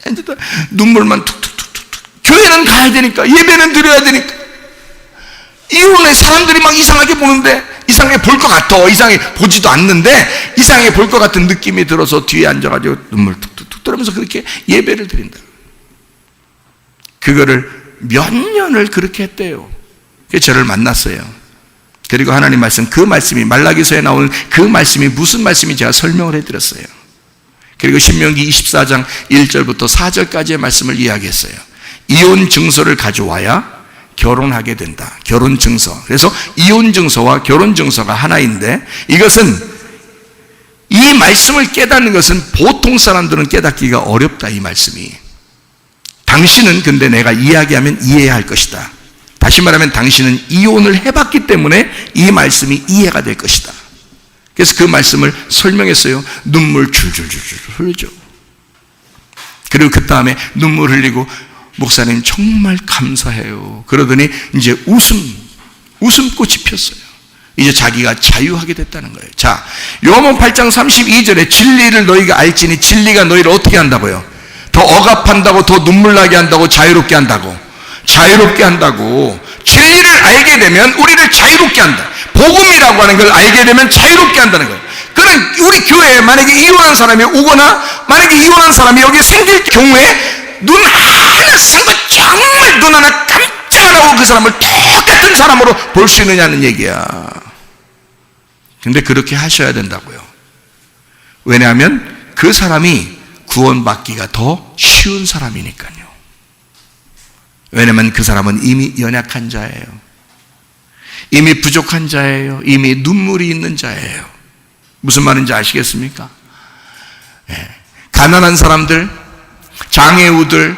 앉아있다 눈물만 툭툭툭툭. 교회는 가야 되니까, 예배는 드려야 되니까. 이혼에 사람들이 막 이상하게 보는데, 이상하게 볼 것 같아. 이상하게 보지도 않는데 이상하게 볼 것 같은 느낌이 들어서 뒤에 앉아가지고 눈물 툭툭툭 떨면서 그렇게 예배를 드린다. 그거를 몇 년을 그렇게 했대요. 그래서 저를 만났어요. 그리고 하나님 말씀, 그 말씀이 말라기서에 나오는 그 말씀이 무슨 말씀인지 제가 설명을 해드렸어요. 그리고 신명기 24장 1절부터 4절까지의 말씀을 이야기했어요. 이혼 증서를 가져와야 결혼하게 된다. 결혼 증서. 그래서 이혼 증서와 결혼 증서가 하나인데, 이것은, 이 말씀을 깨닫는 것은 보통 사람들은 깨닫기가 어렵다. 이 말씀이. 당신은 근데 내가 이야기하면 이해해야 할 것이다. 다시 말하면 당신은 이혼을 해봤기 때문에 이 말씀이 이해가 될 것이다. 그래서 그 말씀을 설명했어요. 눈물 줄줄줄줄 흘리죠. 그리고 그 다음에 눈물 흘리고, 목사님 정말 감사해요. 그러더니 이제 웃음꽃이 폈어요. 이제 자기가 자유하게 됐다는 거예요. 자, 요한복음 8장 32절에 진리를 너희가 알지니 진리가 너희를 어떻게 한다고요? 더 억압한다고, 더 눈물 나게 한다고, 자유롭게 한다고. 자유롭게 한다고. 진리를 알게 되면 우리를 자유롭게 한다. 복음이라고 하는 걸 알게 되면 자유롭게 한다는 거예요. 그럼 우리 교회에 만약에 이혼한 사람이 오거나, 만약에 이혼한 사람이 여기 생길 경우에 눈 하나 상관, 정말 눈 하나 깜짝 안 하고 그 사람을 똑같은 사람으로 볼 수 있느냐는 얘기야. 근데 그렇게 하셔야 된다고요. 왜냐하면 그 사람이 구원받기가 더 쉬운 사람이니까요. 왜냐하면 그 사람은 이미 연약한 자예요. 이미 부족한 자예요. 이미 눈물이 있는 자예요. 무슨 말인지 아시겠습니까? 가난한 사람들, 장애우들,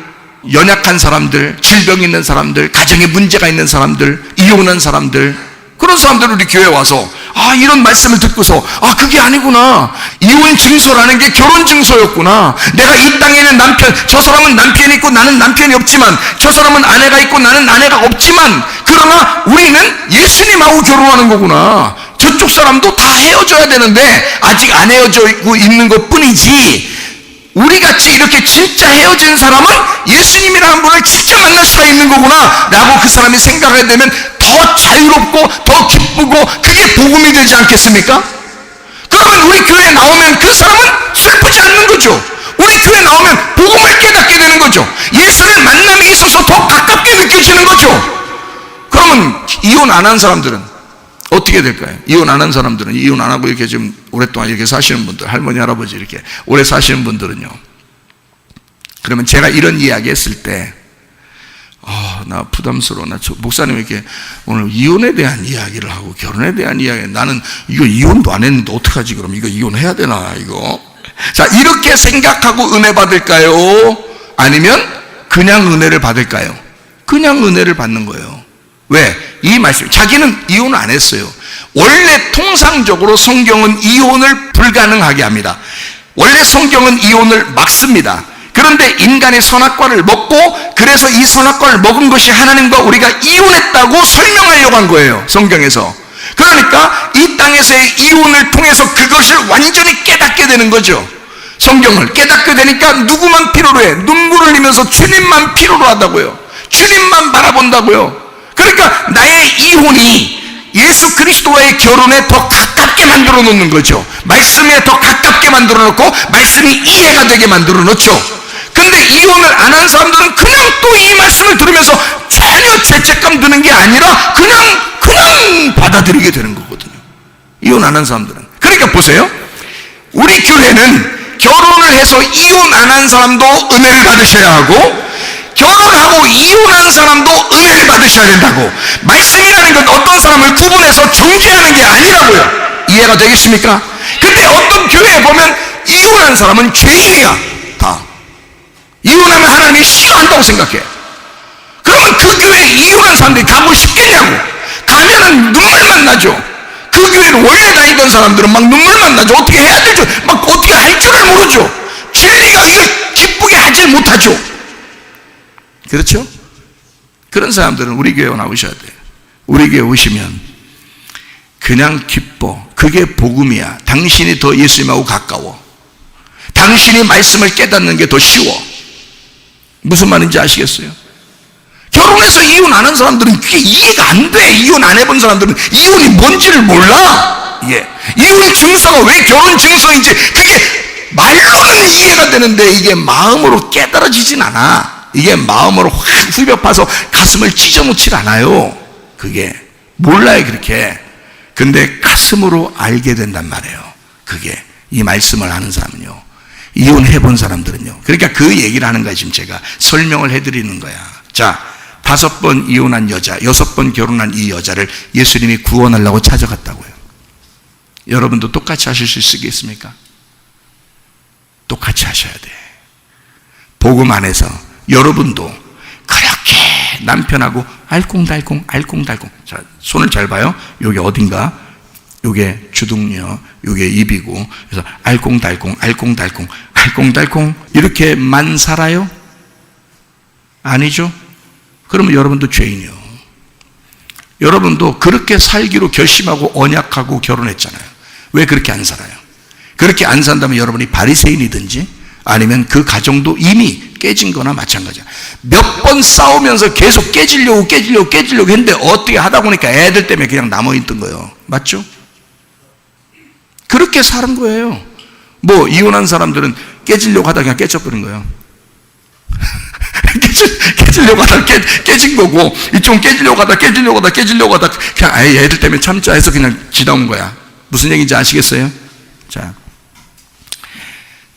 연약한 사람들, 질병 있는 사람들, 가정에 문제가 있는 사람들, 이혼한 사람들, 그런 사람들은 우리 교회에 와서 이런 말씀을 듣고서 그게 아니구나, 이혼 증서라는 게 결혼 증서였구나. 내가 이 땅에 있는 남편, 저 사람은 남편이 있고 나는 남편이 없지만, 저 사람은 아내가 있고 나는 아내가 없지만, 그러나 우리는 예수님하고 결혼하는 거구나. 저쪽 사람도 다 헤어져야 되는데 아직 안 헤어지고 있는 것 뿐이지, 우리같이 이렇게 진짜 헤어진 사람은 예수님이라는 분을 진짜 만날 수가 있는 거구나 라고 그 사람이 생각하게 되면 더 자유롭고 더 기쁘고, 그게 복음이 되지 않겠습니까? 그러면 우리 교회에 나오면 그 사람은 슬프지 않는 거죠. 우리 교회에 나오면 복음을 깨닫게 되는 거죠. 예수를 만남이 있어서 더 가깝게 느껴지는 거죠. 그러면 이혼 안 한 사람들은 어떻게 될까요? 이혼 안 한 사람들은, 이혼 안 하고 이렇게 좀 오랫동안 이렇게 사시는 분들, 할머니, 할아버지 이렇게 오래 사시는 분들은요, 그러면 제가 이런 이야기 했을 때, 나 부담스러워. 목사님 이렇게 오늘 이혼에 대한 이야기를 하고 결혼에 대한 이야기, 나는 이거 이혼도 안 했는데 어떡하지? 그럼 이거 이혼해야 되나, 이거? 자, 이렇게 생각하고 은혜 받을까요? 아니면 그냥 은혜를 받을까요? 그냥 은혜를 받는 거예요. 왜? 이 말씀, 자기는 이혼을 안 했어요. 원래 통상적으로 성경은 이혼을 불가능하게 합니다. 원래 성경은 이혼을 막습니다. 그런데 인간이 선악과를 먹고, 그래서 이 선악과를 먹은 것이 하나님과 우리가 이혼했다고 설명하려고 한 거예요, 성경에서. 그러니까 이 땅에서의 이혼을 통해서 그것을 완전히 깨닫게 되는 거죠. 성경을 깨닫게 되니까 누구만 필요로 해? 눈물을 흘리면서 주님만 필요로 하다고요. 주님만 바라본다고요. 그러니까 나의 이혼이 예수 그리스도와의 결혼에 더 가깝게 만들어 놓는 거죠. 말씀에 더 가깝게 만들어 놓고 말씀이 이해가 되게 만들어 놓죠. 근데 이혼을 안 한 사람들은 그냥 또 이 말씀을 들으면서 전혀 죄책감 드는 게 아니라 그냥 받아들이게 되는 거거든요. 이혼 안 한 사람들은. 그러니까 보세요. 우리 교회는 결혼을 해서 이혼 안 한 사람도 은혜를 받으셔야 하고, 결혼하고 이혼한 사람도 은혜를 받으셔야 된다고. 말씀이라는 건 어떤 사람을 구분해서 정죄하는 게 아니라고요. 이해가 되겠습니까? 근데 어떤 교회에 보면 이혼한 사람은 죄인이야. 다 이혼하면 하나님이 싫어한다고 생각해. 그러면 그 교회에 이혼한 사람들이 가고 싶겠냐고. 가면은 눈물만 나죠. 그 교회는 원래 다니던 사람들은 막 눈물만 나죠. 어떻게 해야 될지, 막 어떻게 할 줄을 모르죠. 진리가 이걸 기쁘게 하질 못하죠. 그렇죠? 그런 사람들은 우리 교회에 나오셔야 돼요. 우리 교회 오시면 그냥 기뻐. 그게 복음이야. 당신이 더 예수님하고 가까워. 당신이 말씀을 깨닫는 게 더 쉬워. 무슨 말인지 아시겠어요? 결혼해서 이혼 안 한 사람들은 그게 이해가 안 돼. 이혼 안 해본 사람들은 이혼이 뭔지를 몰라. 이혼 증서가 왜 결혼 증서인지 그게 말로는 이해가 되는데 이게 마음으로 깨달아지진 않아. 이게 마음으로 확 후벼파서 가슴을 찢어놓질 않아요. 그게 몰라요 그렇게. 근데 가슴으로 알게 된단 말이에요. 그게 이 말씀을 아는 사람은요. 이혼해본 사람들은요. 그러니까 그 얘기를 하는 거야. 지금 제가 설명을 해드리는 거야. 자, 5번 이혼한 여자, 6번 결혼한 이 여자를 예수님이 구원하려고 찾아갔다고요. 여러분도 똑같이 하실 수 있겠습니까? 똑같이 하셔야 돼. 복음 안에서 여러분도 그렇게 남편하고 알콩달콩 자, 손을 잘 봐요. 여기 어딘가, 요게 주둥려, 요게 입이고, 그래서 알콩달콩 이렇게만 살아요? 아니죠? 그러면 여러분도 죄인이요. 여러분도 그렇게 살기로 결심하고 언약하고 결혼했잖아요. 왜 그렇게 안 살아요? 그렇게 안 산다면 여러분이 바리새인이든지 아니면 그 가정도 이미 깨진 거나 마찬가지야. 몇 번 싸우면서 계속 깨지려고 했는데 어떻게 하다 보니까 애들 때문에 그냥 남아있던 거예요. 맞죠? 그렇게 사는 거예요. 뭐 이혼한 사람들은 깨지려고 하다 그냥 깨져버린 거예요. 깨지려고 하다 깨진 거고, 이쪽은 깨지려고 하다 그냥 아예 애들 때문에 참자 해서 그냥 지나온 거야. 무슨 얘기인지 아시겠어요? 자,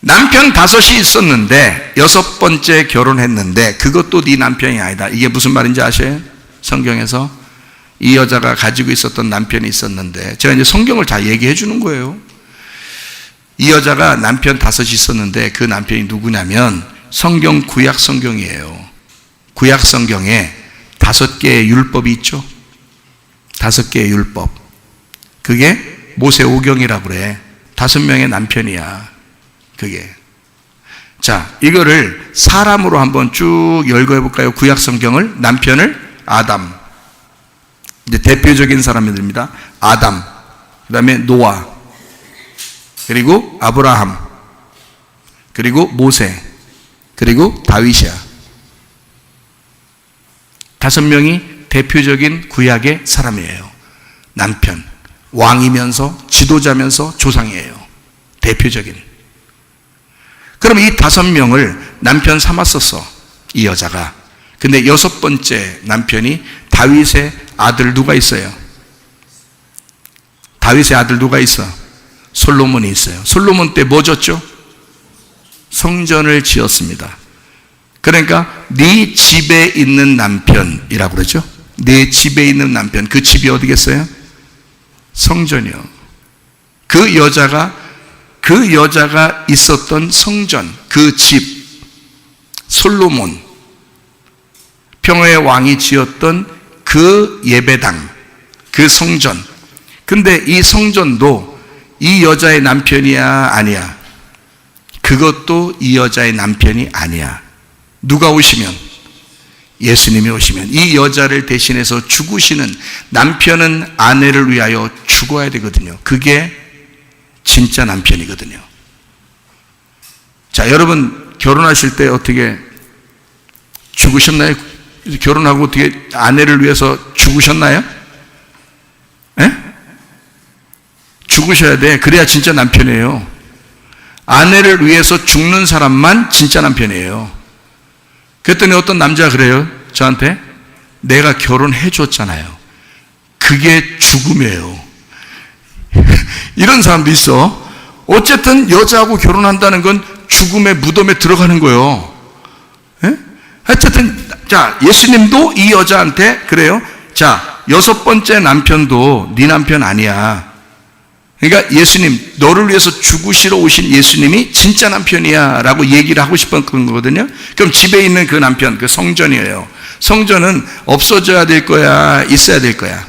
남편 5이 있었는데 6번째 결혼했는데 그것도 네 남편이 아니다. 이게 무슨 말인지 아세요? 성경에서 이 여자가 가지고 있었던 남편이 있었는데, 제가 이제 성경을 다 얘기해 주는 거예요. 이 여자가 남편 5이 있었는데 그 남편이 누구냐면 성경 구약 성경이에요. 구약 성경에 5개의 율법이 있죠. 5개의 율법. 그게 모세 오경이라고 그래. 5명의 남편이야. 그게. 자, 이거를 사람으로 한번 쭉 열거해 볼까요? 구약 성경을. 남편을 아담. 이제 대표적인 사람들입니다. 아담. 그 다음에 노아. 그리고 아브라함. 그리고 모세. 그리고 다윗이야. 5명이 대표적인 구약의 사람이에요. 남편. 왕이면서 지도자면서 조상이에요. 대표적인. 그럼 이 5명을 남편 삼았었어. 이 여자가. 근데 6번째 남편이 다윗의 아들 누가 있어요? 다윗의 아들 누가 있어? 솔로몬이 있어요. 솔로몬 때 뭐 졌죠? 성전을 지었습니다. 그러니까 네 집에 있는 남편이라고 그러죠. 네 집에 있는 남편. 그 집이 어디겠어요? 성전이요. 그 여자가 있었던 성전, 그 집, 솔로몬, 평화의 왕이 지었던 그 예배당, 그 성전. 근데 이 성전도 이 여자의 남편이야, 아니야? 그것도 이 여자의 남편이 아니야. 누가 오시면? 예수님이 오시면 이 여자를 대신해서 죽으시는, 남편은 아내를 위하여 죽어야 되거든요. 그게 진짜 남편이거든요. 자, 여러분 결혼하실 때 어떻게 죽으셨나요? 결혼하고 어떻게 아내를 위해서 죽으셨나요? 에? 죽으셔야 돼. 그래야 진짜 남편이에요. 아내를 위해서 죽는 사람만 진짜 남편이에요. 그랬더니 어떤 남자가 그래요. 저한테 내가 결혼해 줬잖아요. 그게 죽음이에요. 이런 사람도 있어. 어쨌든 여자하고 결혼한다는 건 죽음의 무덤에 들어가는 거예요. 에? 어쨌든 자, 예수님도 이 여자한테 그래요. 자, 6번째 남편도 네 남편 아니야. 그러니까 예수님, 너를 위해서 죽으시러 오신 예수님이 진짜 남편이야 라고 얘기를 하고 싶었던 거거든요. 그럼 집에 있는 그 남편, 그 성전이에요. 성전은 없어져야 될 거야, 있어야 될 거야?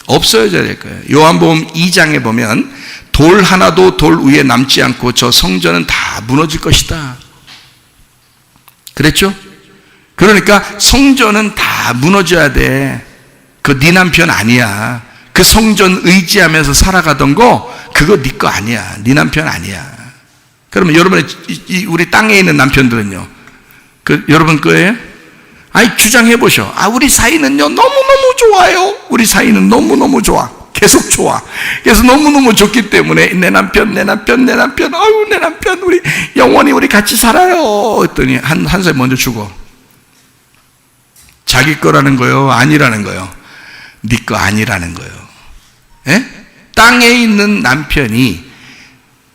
없어져야 될 거예요. 요한복음 2장에 보면 돌 하나도 돌 위에 남지 않고 저 성전은 다 무너질 것이다. 그랬죠? 그러니까 성전은 다 무너져야 돼. 그거 네 남편 아니야. 그 성전 의지하면서 살아가던 거 그거 네 거 아니야. 네 남편 아니야. 그러면 여러분의 우리 땅에 있는 남편들은요, 그 여러분 거예요? 아니 주장해 보셔. 우리 사이는요 너무너무 좋아요. 우리 사이는 너무너무 좋아. 계속 좋아. 그래서 너무너무 좋기 때문에 내 남편 아유 내 남편 우리 영원히 우리 같이 살아요 했더니 한 살 먼저 죽어. 자기 거라는 거요? 아니라는 거요? 네 거 아니라는 거요. 예? 땅에 있는 남편이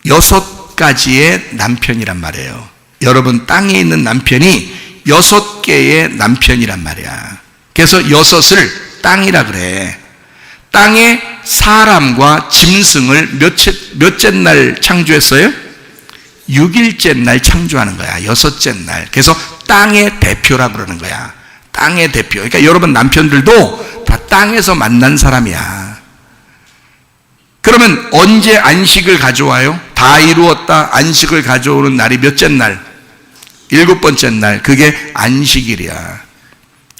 6가지의 남편이란 말이에요. 여러분 땅에 있는 남편이 6개의 남편이란 말이야. 그래서 6을 땅이라 그래. 땅에 사람과 짐승을 몇째 날 창조했어요? 6일째 날 창조하는 거야. 6째 날. 그래서 땅의 대표라 그러는 거야. 땅의 대표. 그러니까 여러분 남편들도 다 땅에서 만난 사람이야. 그러면 언제 안식을 가져와요? 다 이루었다 안식을 가져오는 날이 몇째 날? 7번째 날. 그게 안식일이야.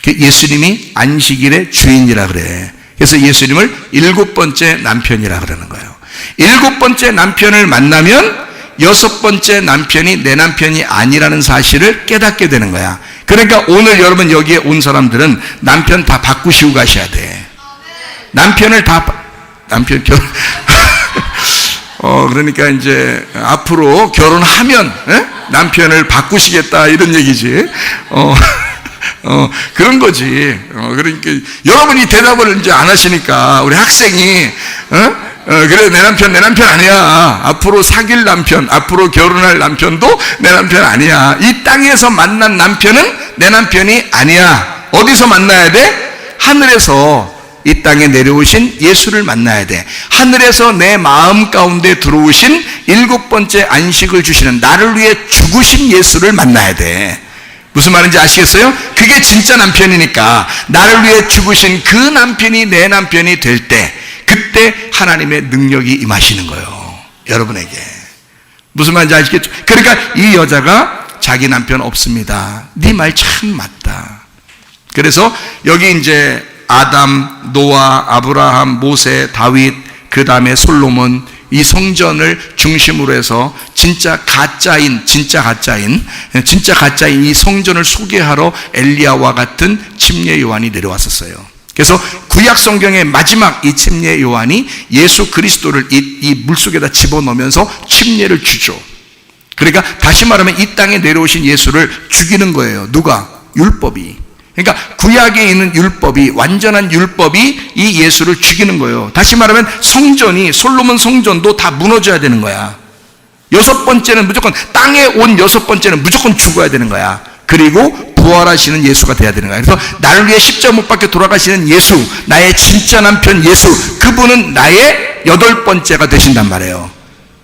예수님이 안식일의 주인이라 그래. 그래서 예수님을 7번째 남편이라 그러는 거예요. 7번째 남편을 만나면 6번째 남편이 내 남편이 아니라는 사실을 깨닫게 되는 거야. 그러니까 오늘 여러분 여기에 온 사람들은 남편 다 바꾸시고 가셔야 돼. 남편 결혼 그러니까 이제 앞으로 결혼하면 남편을 바꾸시겠다 이런 얘기지. 그런 거지. 그러니까 여러분이 대답을 이제 안 하시니까 우리 학생이 그래 내 남편 아니야. 앞으로 사귈 남편, 앞으로 결혼할 남편도 내 남편 아니야. 이 땅에서 만난 남편은 내 남편이 아니야. 어디서 만나야 돼? 하늘에서 이 땅에 내려오신 예수를 만나야 돼. 하늘에서 내 마음 가운데 들어오신 7번째 안식을 주시는 나를 위해 죽으신 예수를 만나야 돼. 무슨 말인지 아시겠어요? 그게 진짜 남편이니까 나를 위해 죽으신 그 남편이 내 남편이 될 때 그때 하나님의 능력이 임하시는 거예요. 여러분에게. 무슨 말인지 아시겠죠? 그러니까 이 여자가 자기 남편 없습니다. 네 말 참 맞다. 그래서 여기 이제 아담, 노아, 아브라함, 모세, 다윗, 그 다음에 솔로몬 이 성전을 중심으로 해서 진짜 가짜인 이 성전을 소개하러 엘리야와 같은 침례 요한이 내려왔었어요. 그래서 구약 성경의 마지막 이 침례 요한이 예수 그리스도를 이 물속에다 집어넣으면서 침례를 주죠. 그러니까 다시 말하면 이 땅에 내려오신 예수를 죽이는 거예요. 누가? 율법이. 그러니까 구약에 있는 율법이, 완전한 율법이 이 예수를 죽이는 거예요. 다시 말하면 성전이, 솔로몬 성전도 다 무너져야 되는 거야. 6번째는 무조건, 땅에 온 6번째는 무조건 죽어야 되는 거야. 그리고 부활하시는 예수가 돼야 되는 거야. 그래서 나를 위해 십자가 못 박혀 돌아가시는 예수, 나의 진짜 남편 예수, 그분은 나의 8번째가 되신단 말이에요.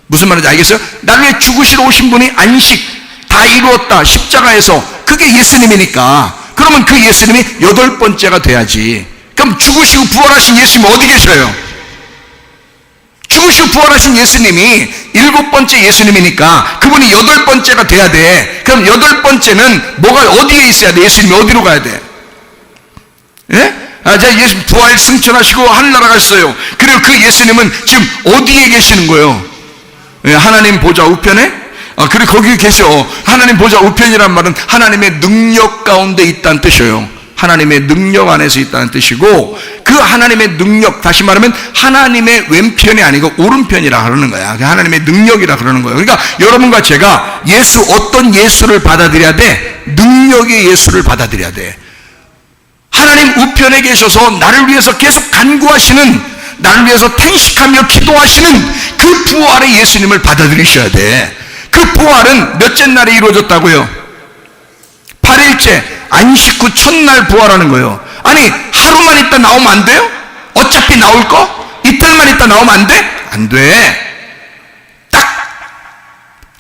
무슨 말인지 알겠어요? 나를 위해 죽으시러 오신 분이 안식 다 이루었다 십자가에서, 그게 예수님이니까 그러면 그 예수님이 8번째가 돼야지. 그럼 죽으시고 부활하신 예수님이 어디 계셔요? 죽으시고 부활하신 예수님이 7번째 예수님이니까 그분이 8번째가 돼야 돼. 그럼 8번째는 뭐가 어디에 있어야 돼? 예수님이 어디로 가야 돼? 예? 자, 예수님 부활 승천하시고 하늘나라 가셨어요. 그리고 그 예수님은 지금 어디에 계시는 거예요? 예, 하나님 보좌 우편에? 그리고 거기 계셔. 하나님 보좌 우편이란 말은 하나님의 능력 가운데 있다는 뜻이에요. 하나님의 능력 안에서 있다는 뜻이고, 그 하나님의 능력, 다시 말하면 하나님의 왼편이 아니고 오른편이라 그러는 거야. 하나님의 능력이라 그러는 거예요. 그러니까 여러분과 제가 예수, 어떤 예수를 받아들여야 돼? 능력의 예수를 받아들여야 돼. 하나님 우편에 계셔서 나를 위해서 계속 간구하시는, 나를 위해서 탄식하며 기도하시는 그 부활의 예수님을 받아들이셔야 돼. 그 부활은 몇째 날에 이루어졌다고요? 8일째 안식 후 첫날 부활하는 거예요. 아니 하루만 있다 나오면 안 돼요? 어차피 나올 거? 이틀만 있다 나오면 안 돼? 안 돼. 딱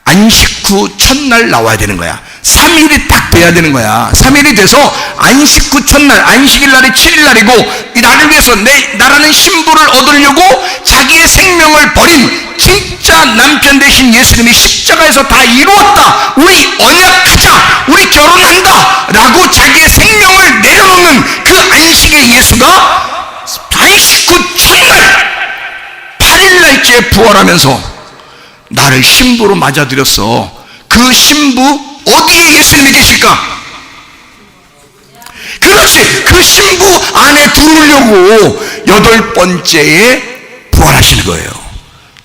안식 후 첫날 나와야 되는 거야. 3일이 딱 돼야 되는 거야. 3일이 돼서 안식 후 첫날, 안식일 날이 7일 날이고, 나를 위해서 나라는 신부를 얻으려고 자기의 생명을 버린 진짜 남편 되신 예수님이 십자가에서 다 이루었다, 우리 언약하자, 우리 결혼한다 라고 자기의 생명을 내려놓는 그 안식의 예수가 번째에 부활하면서 나를 신부로 맞아들였어. 그 신부 어디에 예수님이 계실까? 그렇지, 그 신부 안에 들어오려고 여덟 번째에 부활하시는 거예요.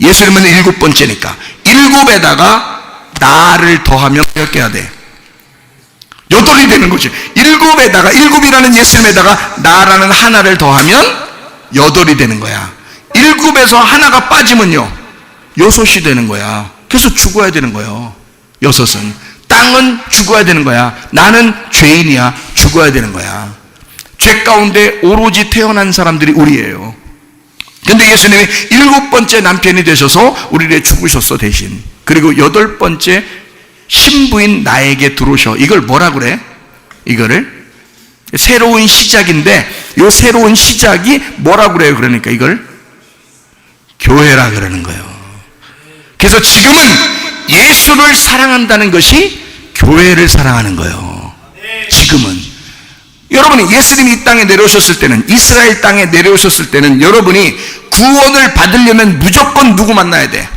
예수님은 일곱 번째니까 일곱에다가 나를 더하면 몇 개가 돼? 여덟이 되는 거지. 일곱에다가, 일곱이라는 예수님에다가 나라는 하나를 더하면 여덟이 되는 거야. 일곱에서 하나가 빠지면요 여섯이 되는 거야. 그래서 죽어야 되는 거예요. 여섯은 땅은 죽어야 되는 거야. 나는 죄인이야. 죽어야 되는 거야. 죄 가운데 오로지 태어난 사람들이 우리예요. 근데 예수님이 일곱 번째 남편이 되셔서 우리를 죽으셨어 대신. 그리고 여덟 번째 신부인 나에게 들어오셔. 이걸 뭐라 그래? 이거를 새로운 시작인데, 이 새로운 시작이 뭐라 그래요? 그러니까 이걸 교회라 그러는 거예요. 그래서 지금은 예수를 사랑한다는 것이 교회를 사랑하는 거예요. 지금은 여러분이 예수님이 이 땅에 내려오셨을 때는, 이스라엘 땅에 내려오셨을 때는 여러분이 구원을 받으려면 무조건 누구 만나야 돼?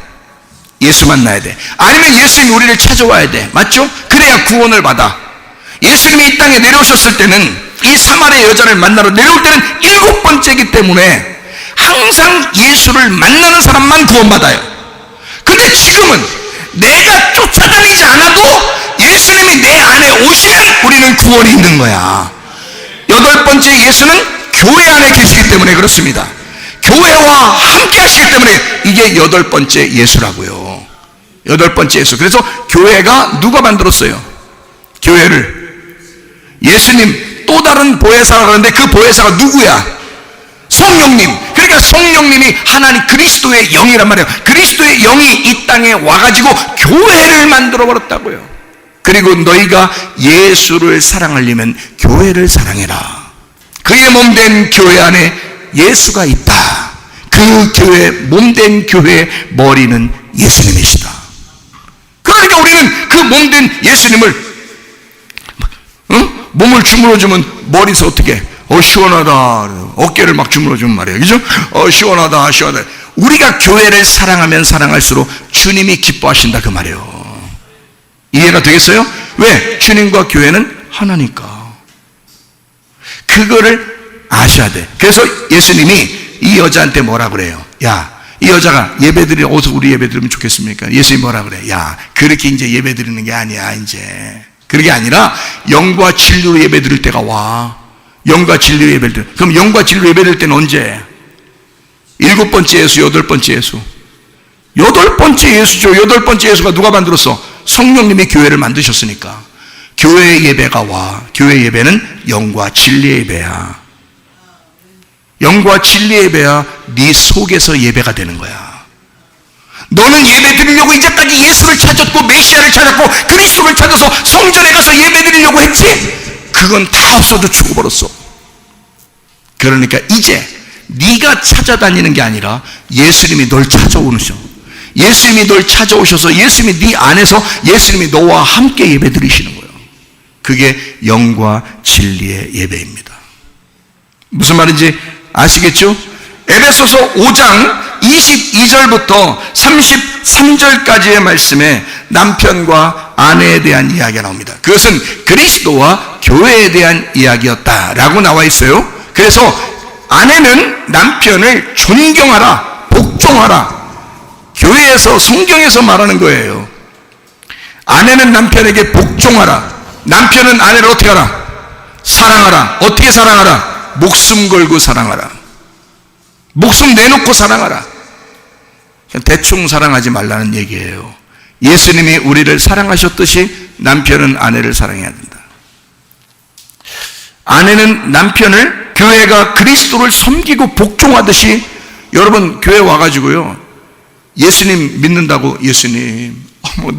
예수 만나야 돼. 아니면 예수님이 우리를 찾아와야 돼. 맞죠? 그래야 구원을 받아. 예수님이 이 땅에 내려오셨을 때는, 이 사마리아 여자를 만나러 내려올 때는 일곱 번째이기 때문에 항상 예수를 만나는 사람만 구원받아요. 근데 지금은 내가 쫓아다니지 않아도 예수님이 내 안에 오시면 우리는 구원이 있는 거야. 여덟 번째 예수는 교회 안에 계시기 때문에 그렇습니다. 교회와 함께 하시기 때문에 이게 여덟 번째 예수라고요. 여덟 번째 예수. 그래서 교회가 누가 만들었어요? 교회를 예수님 또 다른 보혜사가 그러는데 그 보혜사가 누구야? 성령님. 그러니까 성령님이 하나님 그리스도의 영이란 말이에요. 그리스도의 영이 이 땅에 와가지고 교회를 만들어 버렸다고요. 그리고 너희가 예수를 사랑하려면 교회를 사랑해라. 그의 몸된 교회 안에 예수가 있다. 그 교회, 몸된 교회의 머리는 예수님이시다. 그러니까 우리는 그 몸된 예수님을 몸을 주물러주면 머리에서 어떻게 시원하다 어깨를 막 주물러주면 말이에요. 그죠? 시원하다 시원하다. 우리가 교회를 사랑하면 사랑할수록 주님이 기뻐하신다 그 말이에요. 이해가 되겠어요? 왜? 주님과 교회는 하나니까. 그거를 아셔야 돼. 그래서 예수님이 이 여자한테 뭐라 그래요? 야, 이 여자가 예배드리 어디서 우리 예배드리면 좋겠습니까? 예수님이 뭐라 그래? 야, 그렇게 이제 예배드리는 게 아니야. 이제 그게 아니라 영과 진리로 예배드릴 때가 와. 영과 진리로 예배드릴. 그럼 영과 진리로 예배드릴 때는 언제? 일곱 번째 예수, 여덟 번째 예수. 여덟 번째 예수죠. 여덟 번째 예수가 누가 만들었어? 성령님이 교회를 만드셨으니까. 교회 예배가 와. 교회 예배는 영과 진리의 예배야. 영과 진리의 예배야. 네 속에서 예배가 되는 거야. 너는 예배 드리려고 이제까지 예수를 찾았고 메시아를 찾았고 그리스도를 찾아서 성전에 가서 예배 드리려고 했지? 그건 다 없어져 죽어버렸어. 그러니까 이제 네가 찾아다니는 게 아니라 예수님이 널 찾아오셔. 예수님이 널 찾아오셔서 예수님이 네 안에서 예수님이 너와 함께 예배 드리시는 거예요. 그게 영과 진리의 예배입니다. 무슨 말인지 아시겠죠? 에베소서 5장 22절부터 33절까지의 말씀에 남편과 아내에 대한 이야기가 나옵니다. 그것은 그리스도와 교회에 대한 이야기였다라고 나와 있어요. 그래서 아내는 남편을 존경하라, 복종하라. 교회에서, 성경에서 말하는 거예요. 아내는 남편에게 복종하라. 남편은 아내를 어떻게 하라? 사랑하라. 어떻게 사랑하라? 목숨 걸고 사랑하라. 목숨 내놓고 사랑하라. 대충 사랑하지 말라는 얘기예요. 예수님이 우리를 사랑하셨듯이 남편은 아내를 사랑해야 된다. 아내는 남편을, 교회가 그리스도를 섬기고 복종하듯이, 여러분 교회 와가지고요 예수님 믿는다고 예수님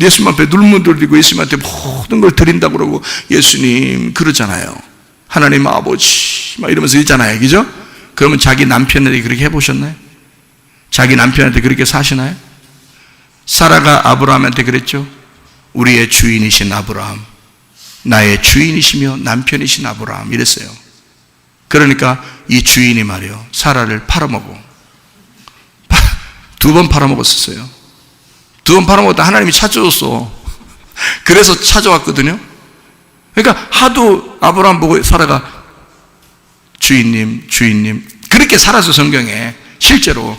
예수님 앞에 눈물 돌리고 예수님한테 모든 걸 드린다고 그러고 예수님 그러잖아요. 하나님 아버지 막 이러면서 있잖아요. 그죠? 그러면 자기 남편에게 그렇게 해보셨나요? 자기 남편한테 그렇게 사시나요? 사라가 아브라함한테 그랬죠. 우리의 주인이신 아브라함, 나의 주인이시며 남편이신 아브라함 이랬어요. 그러니까 이 주인이 말이요 사라를 팔아먹어. 2번 팔아먹었었어요. 2번 팔아먹었다 하나님이 찾아줬어. 그래서 찾아왔거든요. 그러니까 하도 아브라함 보고 사라가 주인님 그렇게 살아서 성경에 실제로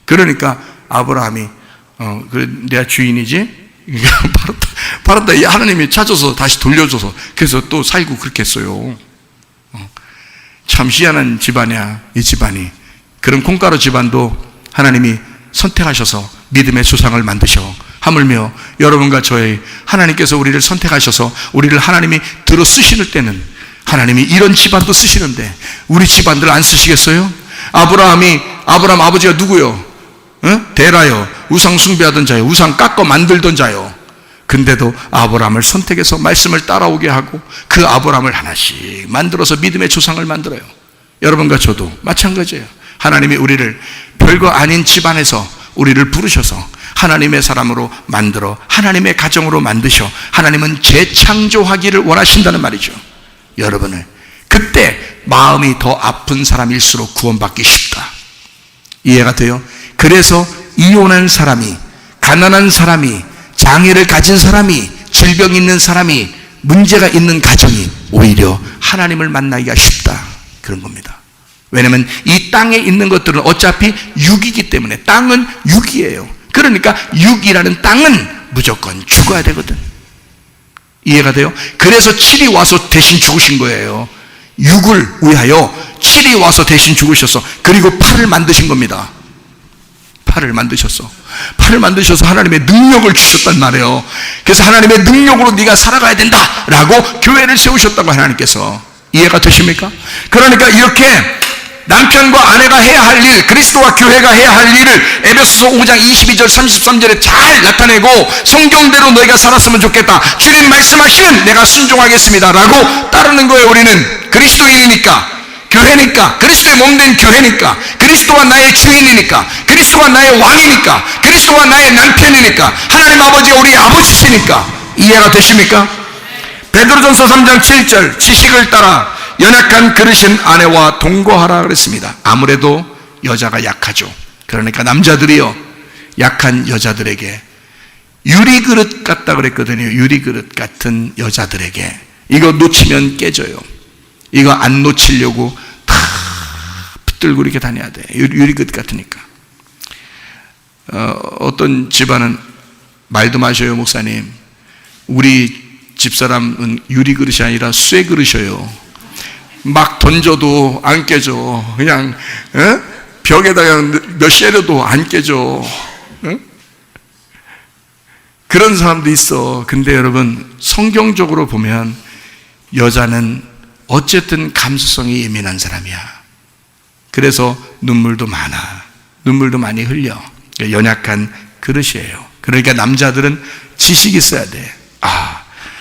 그러니까 아브라함이 그래 내가 주인이지? 팔았다. 하나님이 찾아서 다시 돌려줘서 그래서 또 살고 그렇게 했어요. 참 희한한 집안이야 이 집안이. 그런 콩가루 집안도 하나님이 선택하셔서 믿음의 조상을 만드셔. 하물며 여러분과 저의 하나님께서 우리를 선택하셔서 우리를 하나님이 들어 쓰시는 때는 하나님이 이런 집안도 쓰시는데 우리 집안들 안 쓰시겠어요? 아브라함 아버지가 누구요? 데라요. 우상 숭배하던 자요. 우상 깎아 만들던 자요. 근데도 아브라함을 선택해서 말씀을 따라오게 하고 그 아브라함을 하나씩 만들어서 믿음의 조상을 만들어요. 여러분과 저도 마찬가지예요. 하나님이 우리를 별거 아닌 집안에서 우리를 부르셔서 하나님의 사람으로 만들어 하나님의 가정으로 만드셔 하나님은 재창조하기를 원하신다는 말이죠. 여러분을 그때 마음이 더 아픈 사람일수록 구원받기 쉽다. 이해가 돼요? 그래서 이혼한 사람이, 가난한 사람이, 장애를 가진 사람이, 질병 있는 사람이, 문제가 있는 가정이 오히려 하나님을 만나기가 쉽다. 그런 겁니다. 왜냐하면 이 땅에 있는 것들은 어차피 육이기 때문에 땅은 육이에요. 그러니까 육이라는 땅은 무조건 죽어야 되거든. 이해가 돼요? 그래서 7이 와서 대신 죽으신 거예요. 육을 위하여 7이 와서 대신 죽으셔서 그리고 8을 만드신 겁니다. 8을 만드셔서 하나님의 능력을 주셨단 말이에요. 그래서 하나님의 능력으로 네가 살아가야 된다라고 교회를 세우셨다고 하나님께서. 이해가 되십니까? 그러니까 이렇게 남편과 아내가 해야 할 일, 그리스도와 교회가 해야 할 일을 에베소서 5장 22절 33절에 잘 나타내고 성경대로 너희가 살았으면 좋겠다. 주님 말씀하시는 내가 순종하겠습니다 라고 따르는 거예요. 우리는 그리스도인이니까, 교회니까, 그리스도의 몸된 교회니까, 그리스도가 나의 주인이니까, 그리스도가 나의 왕이니까, 그리스도가 나의 남편이니까, 하나님 아버지가 우리의 아버지시니까. 이해가 되십니까? 베드로전서 3장 7절 지식을 따라 연약한 그릇인 아내와 동거하라 그랬습니다. 아무래도 여자가 약하죠. 그러니까 남자들이요 약한 여자들에게 유리그릇 같다 그랬거든요. 유리그릇 같은 여자들에게 이거 놓치면 깨져요. 이거 안 놓치려고 다 붙들고 이렇게 다녀야 돼. 유리그릇 같으니까. 어떤 집안은 말도 마셔요. 목사님 우리 집사람은 유리그릇이 아니라 쇠그릇이에요. 막 던져도 안 깨져. 그냥 벽에다가 몇 쉐려도 안 깨져. 그런 사람도 있어. 근데 여러분 성경적으로 보면 여자는 어쨌든 감수성이 예민한 사람이야. 그래서 눈물도 많아. 눈물도 많이 흘려. 연약한 그릇이에요. 그러니까 남자들은 지식이 있어야 돼.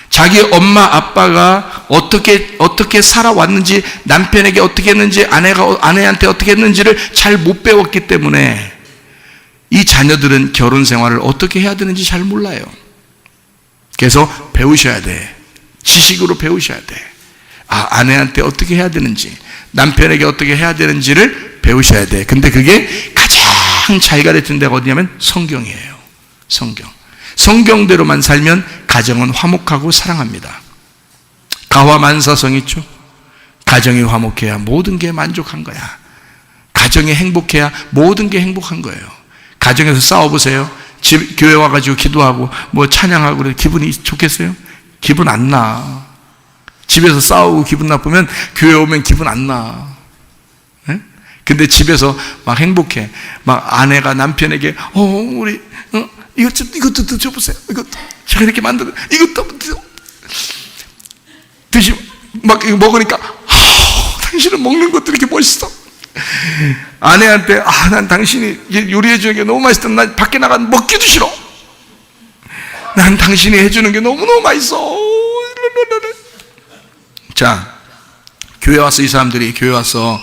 자기 엄마 아빠가 어떻게 살아왔는지, 남편에게 어떻게 했는지, 아내한테 어떻게 했는지를 잘 못 배웠기 때문에 이 자녀들은 결혼 생활을 어떻게 해야 되는지 잘 몰라요. 그래서 배우셔야 돼. 지식으로 배우셔야 돼. 아내한테 어떻게 해야 되는지, 남편에게 어떻게 해야 되는지를 배우셔야 돼. 근데 그게 가장 잘 가르치는 데가 어디냐면 성경이에요. 성경대로만 살면 가정은 화목하고 사랑합니다. 가화만사성 있죠? 가정이 화목해야 모든 게 만족한 거야. 가정이 행복해야 모든 게 행복한 거예요. 가정에서 싸워보세요. 교회 와가지고 기도하고 뭐 찬양하고 그래 기분이 좋겠어요? 기분 안 나. 집에서 싸우고 기분 나쁘면 교회 오면 기분 안 나. 근데 집에서 막 행복해. 막 아내가 남편에게 우리 이것도 줘보세요. 이것도 제가 이렇게 만들어. 이것도 드시 막 이거 먹으니까 당신은 먹는 것도 이렇게 멋있어. 아내한테 난 당신이 요리해 주는 게 너무 맛있다. 난 밖에 나가 먹기도 싫어. 난 당신이 해주는 게 너무너무 맛있어. 자, 교회 와서 이 사람들이 교회 와서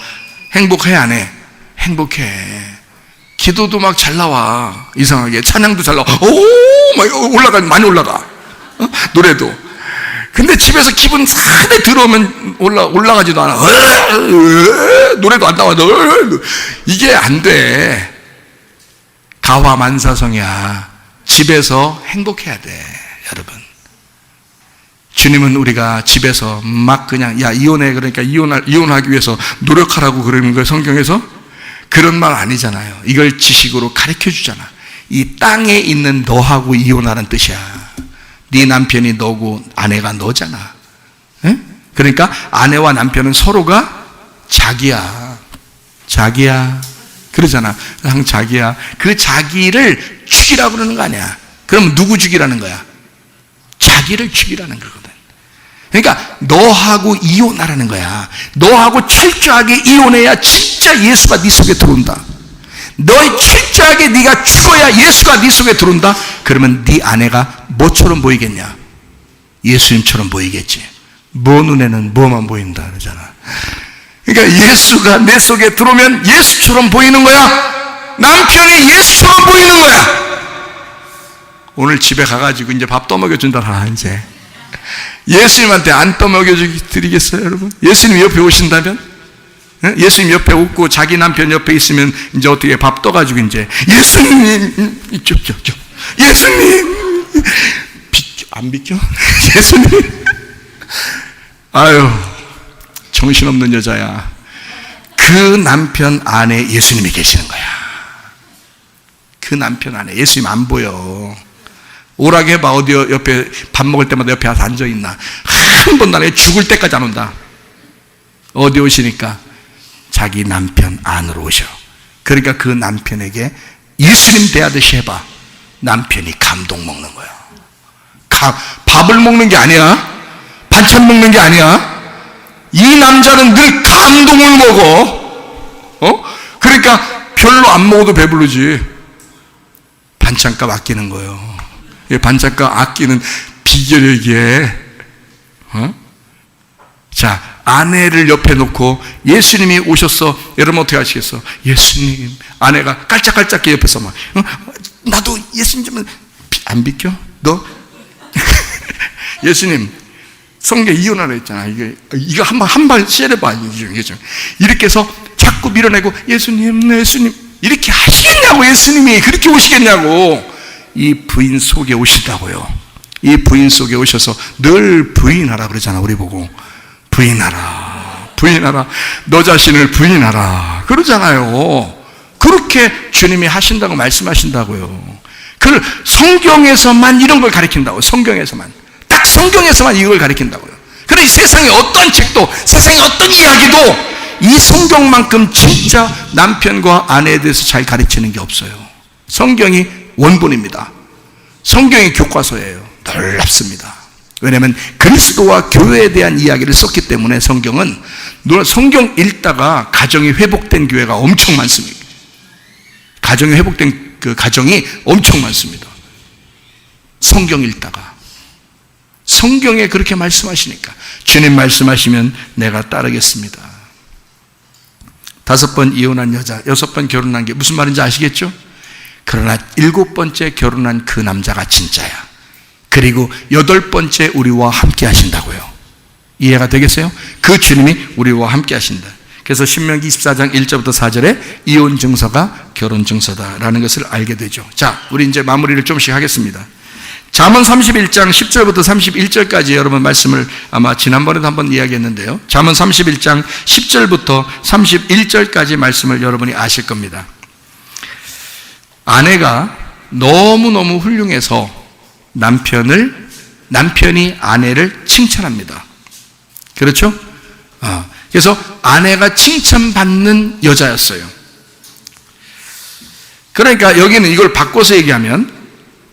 행복해 안 해? 행복해. 기도도 막 잘 나와. 이상하게 찬양도 잘 나와. 막 많이 올라가. 노래도. 근데 집에서 기분 상에 들어오면 올라가지도 않아. 노래도 안 나와. 이게 안 돼. 가화만사성이야. 집에서 행복해야 돼, 여러분. 주님은 우리가 집에서 막 그냥 야 이혼해, 그러니까 이혼하기 위해서 노력하라고 그러는 거예요, 성경에서? 그런 말 아니잖아요. 이걸 지식으로 가르쳐 주잖아. 이 땅에 있는 너하고 이혼하는 뜻이야. 네 남편이 너고 아내가 너잖아. 에? 그러니까 아내와 남편은 서로가 자기야. 자기야. 그러잖아. 항상 자기야. 그 자기를 죽이라고 그러는 거 아니야. 그럼 누구 죽이라는 거야? 자기를 죽이라는 거거든. 그러니까 너하고 이혼하라는 거야. 너하고 철저하게 이혼해야 진짜 예수가 네 속에 들어온다. 너의 철저하게 네가 죽어야 예수가 네 속에 들어온다. 그러면 네 아내가 뭐처럼 보이겠냐? 예수님처럼 보이겠지. 뭐 눈에는 뭐만 보인다 그러잖아. 그러니까 예수가 내 속에 들어오면 예수처럼 보이는 거야. 남편이 예수처럼 보이는 거야. 오늘 집에 가가지고 이제 밥 떠먹여준다. 이제 예수님한테 안 떠먹여드리겠어요, 여러분? 예수님 옆에 오신다면? 예수님 옆에 웃고 자기 남편 옆에 있으면 이제 어떻게 밥 떠가지고 이제 예수님 이쪽 예수님 비켜, 안 비켜? 예수님 아유 정신없는 여자야. 그 남편 안에 예수님이 계시는 거야. 그 남편 안에 예수님 안 보여. 오라게 해봐. 어디 옆에 밥 먹을 때마다 옆에 와서 앉아있나. 한 번도 안 해. 죽을 때까지 안 온다. 어디 오시니까 자기 남편 안으로 오셔. 그러니까 그 남편에게 예수님 대하듯이 해봐. 남편이 감동 먹는 거야. 밥을 먹는 게 아니야. 반찬 먹는 게 아니야. 이 남자는 늘 감동을 먹어. 그러니까 별로 안 먹어도 배부르지. 반찬값 아끼는 거예요. 반찬값 아끼는 비결이 이게. 자, 아내를 옆에 놓고 예수님이 오셨어. 여러분 어떻게 하시겠어? 예수님. 아내가 깔짝깔짝 옆에서 막 나도 예수님 좀 안 비켜? 너? 예수님 성경 이혼하라 했잖아. 이거 한번 쉐려봐. 이렇게 해서 자꾸 밀어내고 예수님 이렇게 하시겠냐고. 예수님이 그렇게 오시겠냐고. 이 부인 속에 오신다고요. 이 부인 속에 오셔서 늘 부인하라 그러잖아. 우리 보고 부인하라 너 자신을 부인하라 그러잖아요. 그렇게 주님이 하신다고 말씀하신다고요. 그 성경에서만 이런 걸 가르친다고. 성경에서만 딱 성경에서만 이걸 가르친다고요. 그래 세상의 어떤 책도 세상의 어떤 이야기도 이 성경만큼 진짜 남편과 아내에 대해서 잘 가르치는 게 없어요. 성경이 원본입니다. 성경이 교과서예요. 놀랍습니다. 왜냐하면 그리스도와 교회에 대한 이야기를 썼기 때문에 성경은 성경 읽다가 가정이 회복된 교회가 엄청 많습니다. 가정이 회복된 그 가정이 엄청 많습니다. 성경 읽다가 성경에 그렇게 말씀하시니까 주님 말씀하시면 내가 따르겠습니다. 5번 이혼한 여자, 6번 결혼한 게 무슨 말인지 아시겠죠? 그러나 7번째 결혼한 그 남자가 진짜야. 그리고 8번째 우리와 함께 하신다고요. 이해가 되겠어요? 그 주님이 우리와 함께 하신다. 그래서 신명기 24장 1절부터 4절에 이혼 증서가 결혼 증서다라는 것을 알게 되죠. 자, 우리 이제 마무리를 좀씩 하겠습니다. 잠언 31장 10절부터 31절까지 여러분 말씀을 아마 지난번에도 한번 이야기했는데요. 잠언 31장 10절부터 31절까지 말씀을 여러분이 아실 겁니다. 아내가 너무너무 훌륭해서 남편이 아내를 칭찬합니다. 그렇죠? 그래서 아내가 칭찬받는 여자였어요. 그러니까 여기는 이걸 바꿔서 얘기하면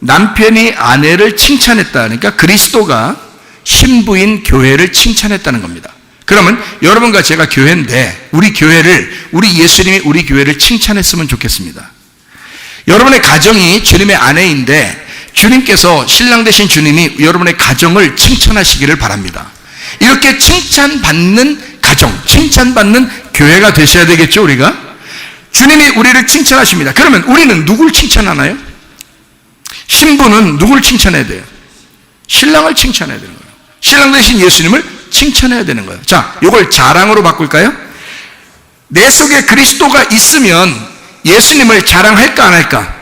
남편이 아내를 칭찬했다. 그러니까 그리스도가 신부인 교회를 칭찬했다는 겁니다. 그러면 여러분과 제가 교회인데 우리 예수님이 우리 교회를 칭찬했으면 좋겠습니다. 여러분의 가정이 주님의 아내인데 주님께서 신랑 되신 주님이 여러분의 가정을 칭찬하시기를 바랍니다. 이렇게 칭찬받는 가정, 칭찬받는 교회가 되셔야 되겠죠. 우리가 주님이 우리를 칭찬하십니다. 그러면 우리는 누굴 칭찬하나요? 신부는 누굴 칭찬해야 돼요? 신랑을 칭찬해야 되는 거예요. 신랑 되신 예수님을 칭찬해야 되는 거예요. 자, 이걸 자랑으로 바꿀까요? 내 속에 그리스도가 있으면 예수님을 자랑할까 안 할까?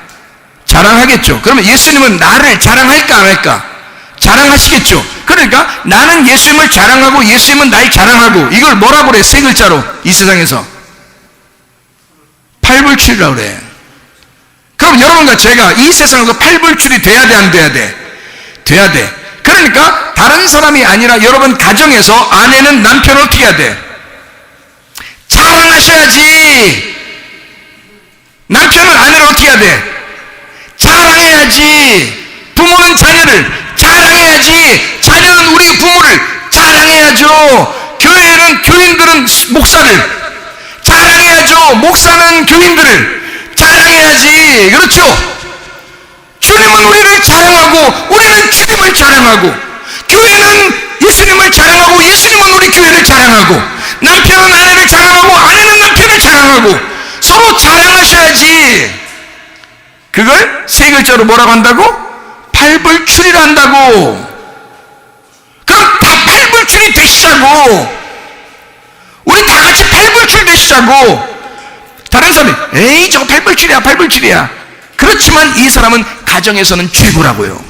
자랑하겠죠. 그러면 예수님은 나를 자랑할까 안 할까? 자랑하시겠죠. 그러니까 나는 예수님을 자랑하고 예수님은 날 자랑하고, 이걸 뭐라고 그래? 세 글자로 이 세상에서 팔불출이라고 그래. 그럼 여러분과 제가 이 세상에서 팔불출이 돼야 돼, 안 돼야 돼? 돼야 돼. 그러니까 다른 사람이 아니라 여러분 가정에서 아내는 남편을 어떻게 해야 돼? 자랑하셔야지. 남편은 아내를 어떻게 해야 돼? 자랑해야지. 부모는 자녀를 자랑해야지. 자녀는 우리 부모를 자랑해야죠. 교회는 교인들은 목사를 자랑해야죠. 목사는 교인들을 자랑해야지. 그렇죠? 주님은 우리를 자랑하고 우리는 주님을 자랑하고, 교회는 예수님을 자랑하고 예수님은 우리 교회를 자랑하고, 남편은 아내를 자랑하고 아내는 남편을 자랑하고, 서로 자랑하셔야지. 그걸 세 글자로 뭐라고 한다고? 팔불출이라 한다고. 그럼 다 팔불출이 되시자고. 우리 다 같이 팔불출 되시자고. 다른 사람이 에이 저거 팔불출이야 팔불출이야. 그렇지만 이 사람은 가정에서는 최고라고요.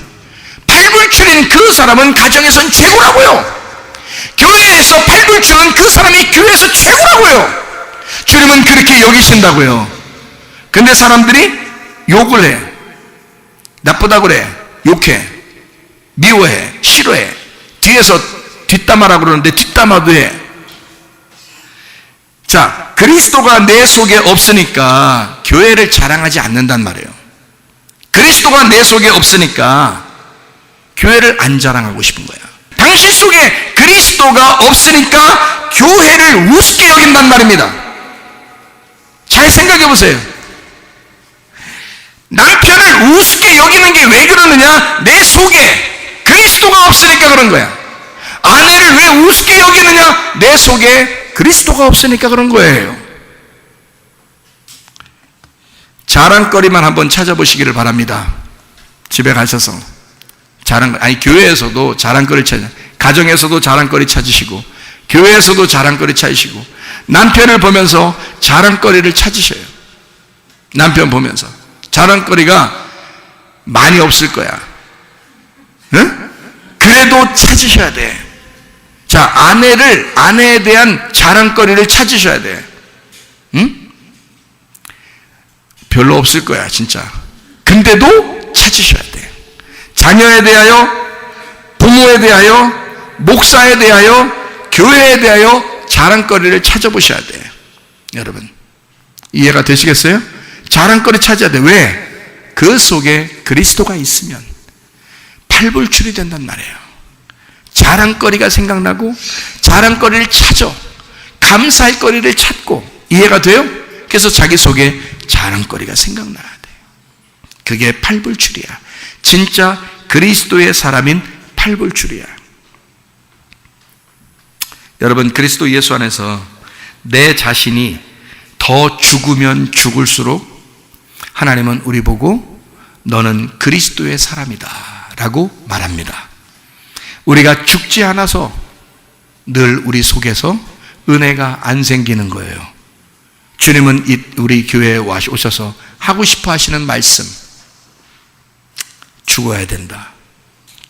팔불출인 그 사람은 가정에서는 최고라고요. 교회에서 팔불출은 그 사람이 교회에서 최고라고요. 주님은 그렇게 여기신다고요. 근데 사람들이 욕을 해. 나쁘다고 그래. 욕해. 미워해. 싫어해. 뒤에서 뒷담화라고 그러는데 뒷담화도 해. 자, 그리스도가 내 속에 없으니까 교회를 자랑하지 않는단 말이에요. 그리스도가 내 속에 없으니까 교회를 안 자랑하고 싶은 거야. 당신 속에 그리스도가 없으니까 교회를 우습게 여긴단 말입니다. 잘 생각해 보세요. 남편을 우습게 여기는 게 왜 그러느냐? 내 속에 그리스도가 없으니까 그런 거야. 아내를 왜 우습게 여기느냐? 내 속에 그리스도가 없으니까 그런 거예요. 자랑거리만 한번 찾아보시기를 바랍니다. 집에 가셔서 교회에서도 자랑거리 가정에서도 자랑거리 찾으시고, 교회에서도 자랑거리 찾으시고, 남편을 보면서 자랑거리를 찾으셔요. 남편 보면서 자랑거리가 많이 없을 거야. 응? 그래도 찾으셔야 돼. 자, 아내에 대한 자랑거리를 찾으셔야 돼. 응? 별로 없을 거야, 진짜. 근데도 찾으셔야 돼. 자녀에 대하여, 부모에 대하여, 목사에 대하여, 교회에 대하여 자랑거리를 찾아보셔야 돼. 여러분, 이해가 되시겠어요? 자랑거리 찾아야 돼. 왜? 그 속에 그리스도가 있으면 팔불출이 된단 말이에요. 자랑거리가 생각나고 자랑거리를 찾아, 감사할 거리를 찾고. 이해가 돼요? 그래서 자기 속에 자랑거리가 생각나야 돼. 그게 팔불출이야. 진짜 그리스도의 사람인 팔불출이야. 여러분, 그리스도 예수 안에서 내 자신이 더 죽으면 죽을수록 하나님은 우리 보고 너는 그리스도의 사람이다 라고 말합니다. 우리가 죽지 않아서 늘 우리 속에서 은혜가 안 생기는 거예요. 주님은 우리 교회에 오셔서 하고 싶어 하시는 말씀, 죽어야 된다.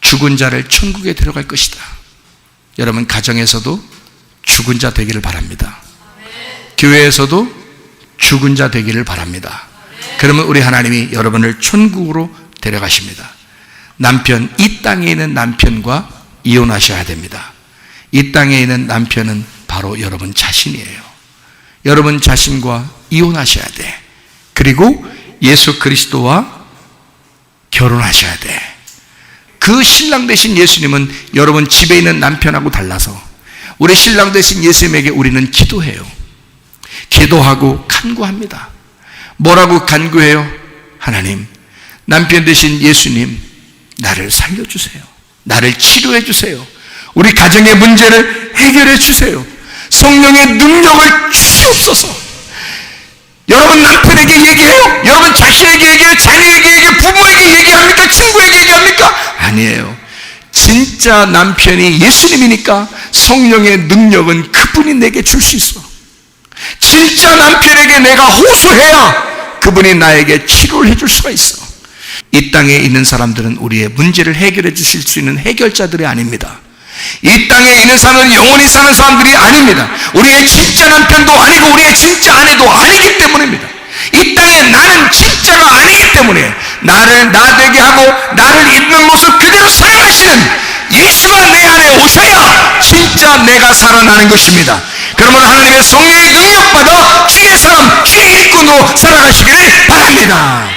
죽은 자를 천국에 데려갈 것이다. 여러분, 가정에서도 죽은 자 되기를 바랍니다. 교회에서도 죽은 자 되기를 바랍니다. 그러면 우리 하나님이 여러분을 천국으로 데려가십니다. 남편, 이 땅에 있는 남편과 이혼하셔야 됩니다. 이 땅에 있는 남편은 바로 여러분 자신이에요. 여러분 자신과 이혼하셔야 돼. 그리고 예수 그리스도와 결혼하셔야 돼. 그 신랑 되신 예수님은 여러분 집에 있는 남편하고 달라서 우리 신랑 되신 예수님에게 우리는 기도해요. 기도하고 간구합니다. 뭐라고 간구해요? 하나님, 남편 되신 예수님, 나를 살려주세요. 나를 치료해 주세요. 우리 가정의 문제를 해결해 주세요. 성령의 능력을 주시옵소서. 여러분 남편에게 얘기해요? 여러분 자신에게 얘기해요? 자녀에게 얘기해요? 부모에게 얘기합니까? 친구에게 얘기합니까? 아니에요. 진짜 남편이 예수님이니까 성령의 능력은 그분이 내게 줄 수 있어. 진짜 남편에게 내가 호소해야 그분이 나에게 치료를 해줄 수가 있어. 이 땅에 있는 사람들은 우리의 문제를 해결해 주실 수 있는 해결자들이 아닙니다. 이 땅에 있는 사람은 영원히 사는 사람들이 아닙니다. 우리의 진짜 남편도 아니고 우리의 진짜 아내도 아니기 때문입니다. 이 땅에 나는 진짜가 아니기 때문에 나를 나되게 하고 나를 있는 모습 그대로 사랑하시는 예수가 내 안에 오셔야 진짜 내가 살아나는 것입니다. 그러면 하나님의 성령의 능력받아 주의 삶, 주의 일꾼으로 살아가시기를 바랍니다.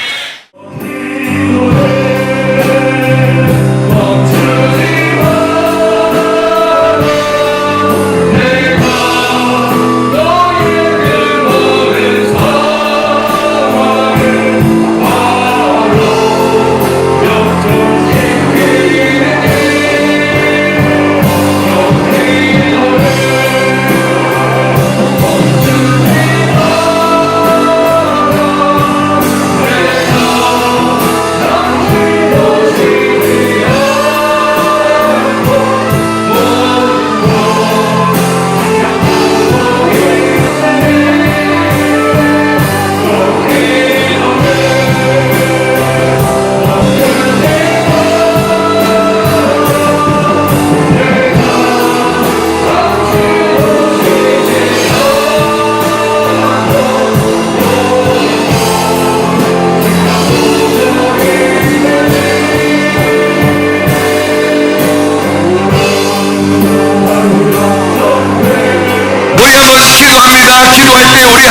기도할 때 우리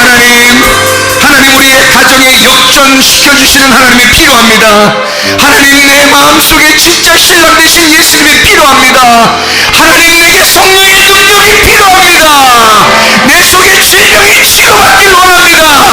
하나님 우리의 가정에 역전시켜주시는 하나님이 필요합니다. 하나님 내 마음속에 진짜 신랑 되신 예수님이 필요합니다. 하나님 내게 성령의 능력이 필요합니다. 내 속에 질병이 치료받길 원합니다.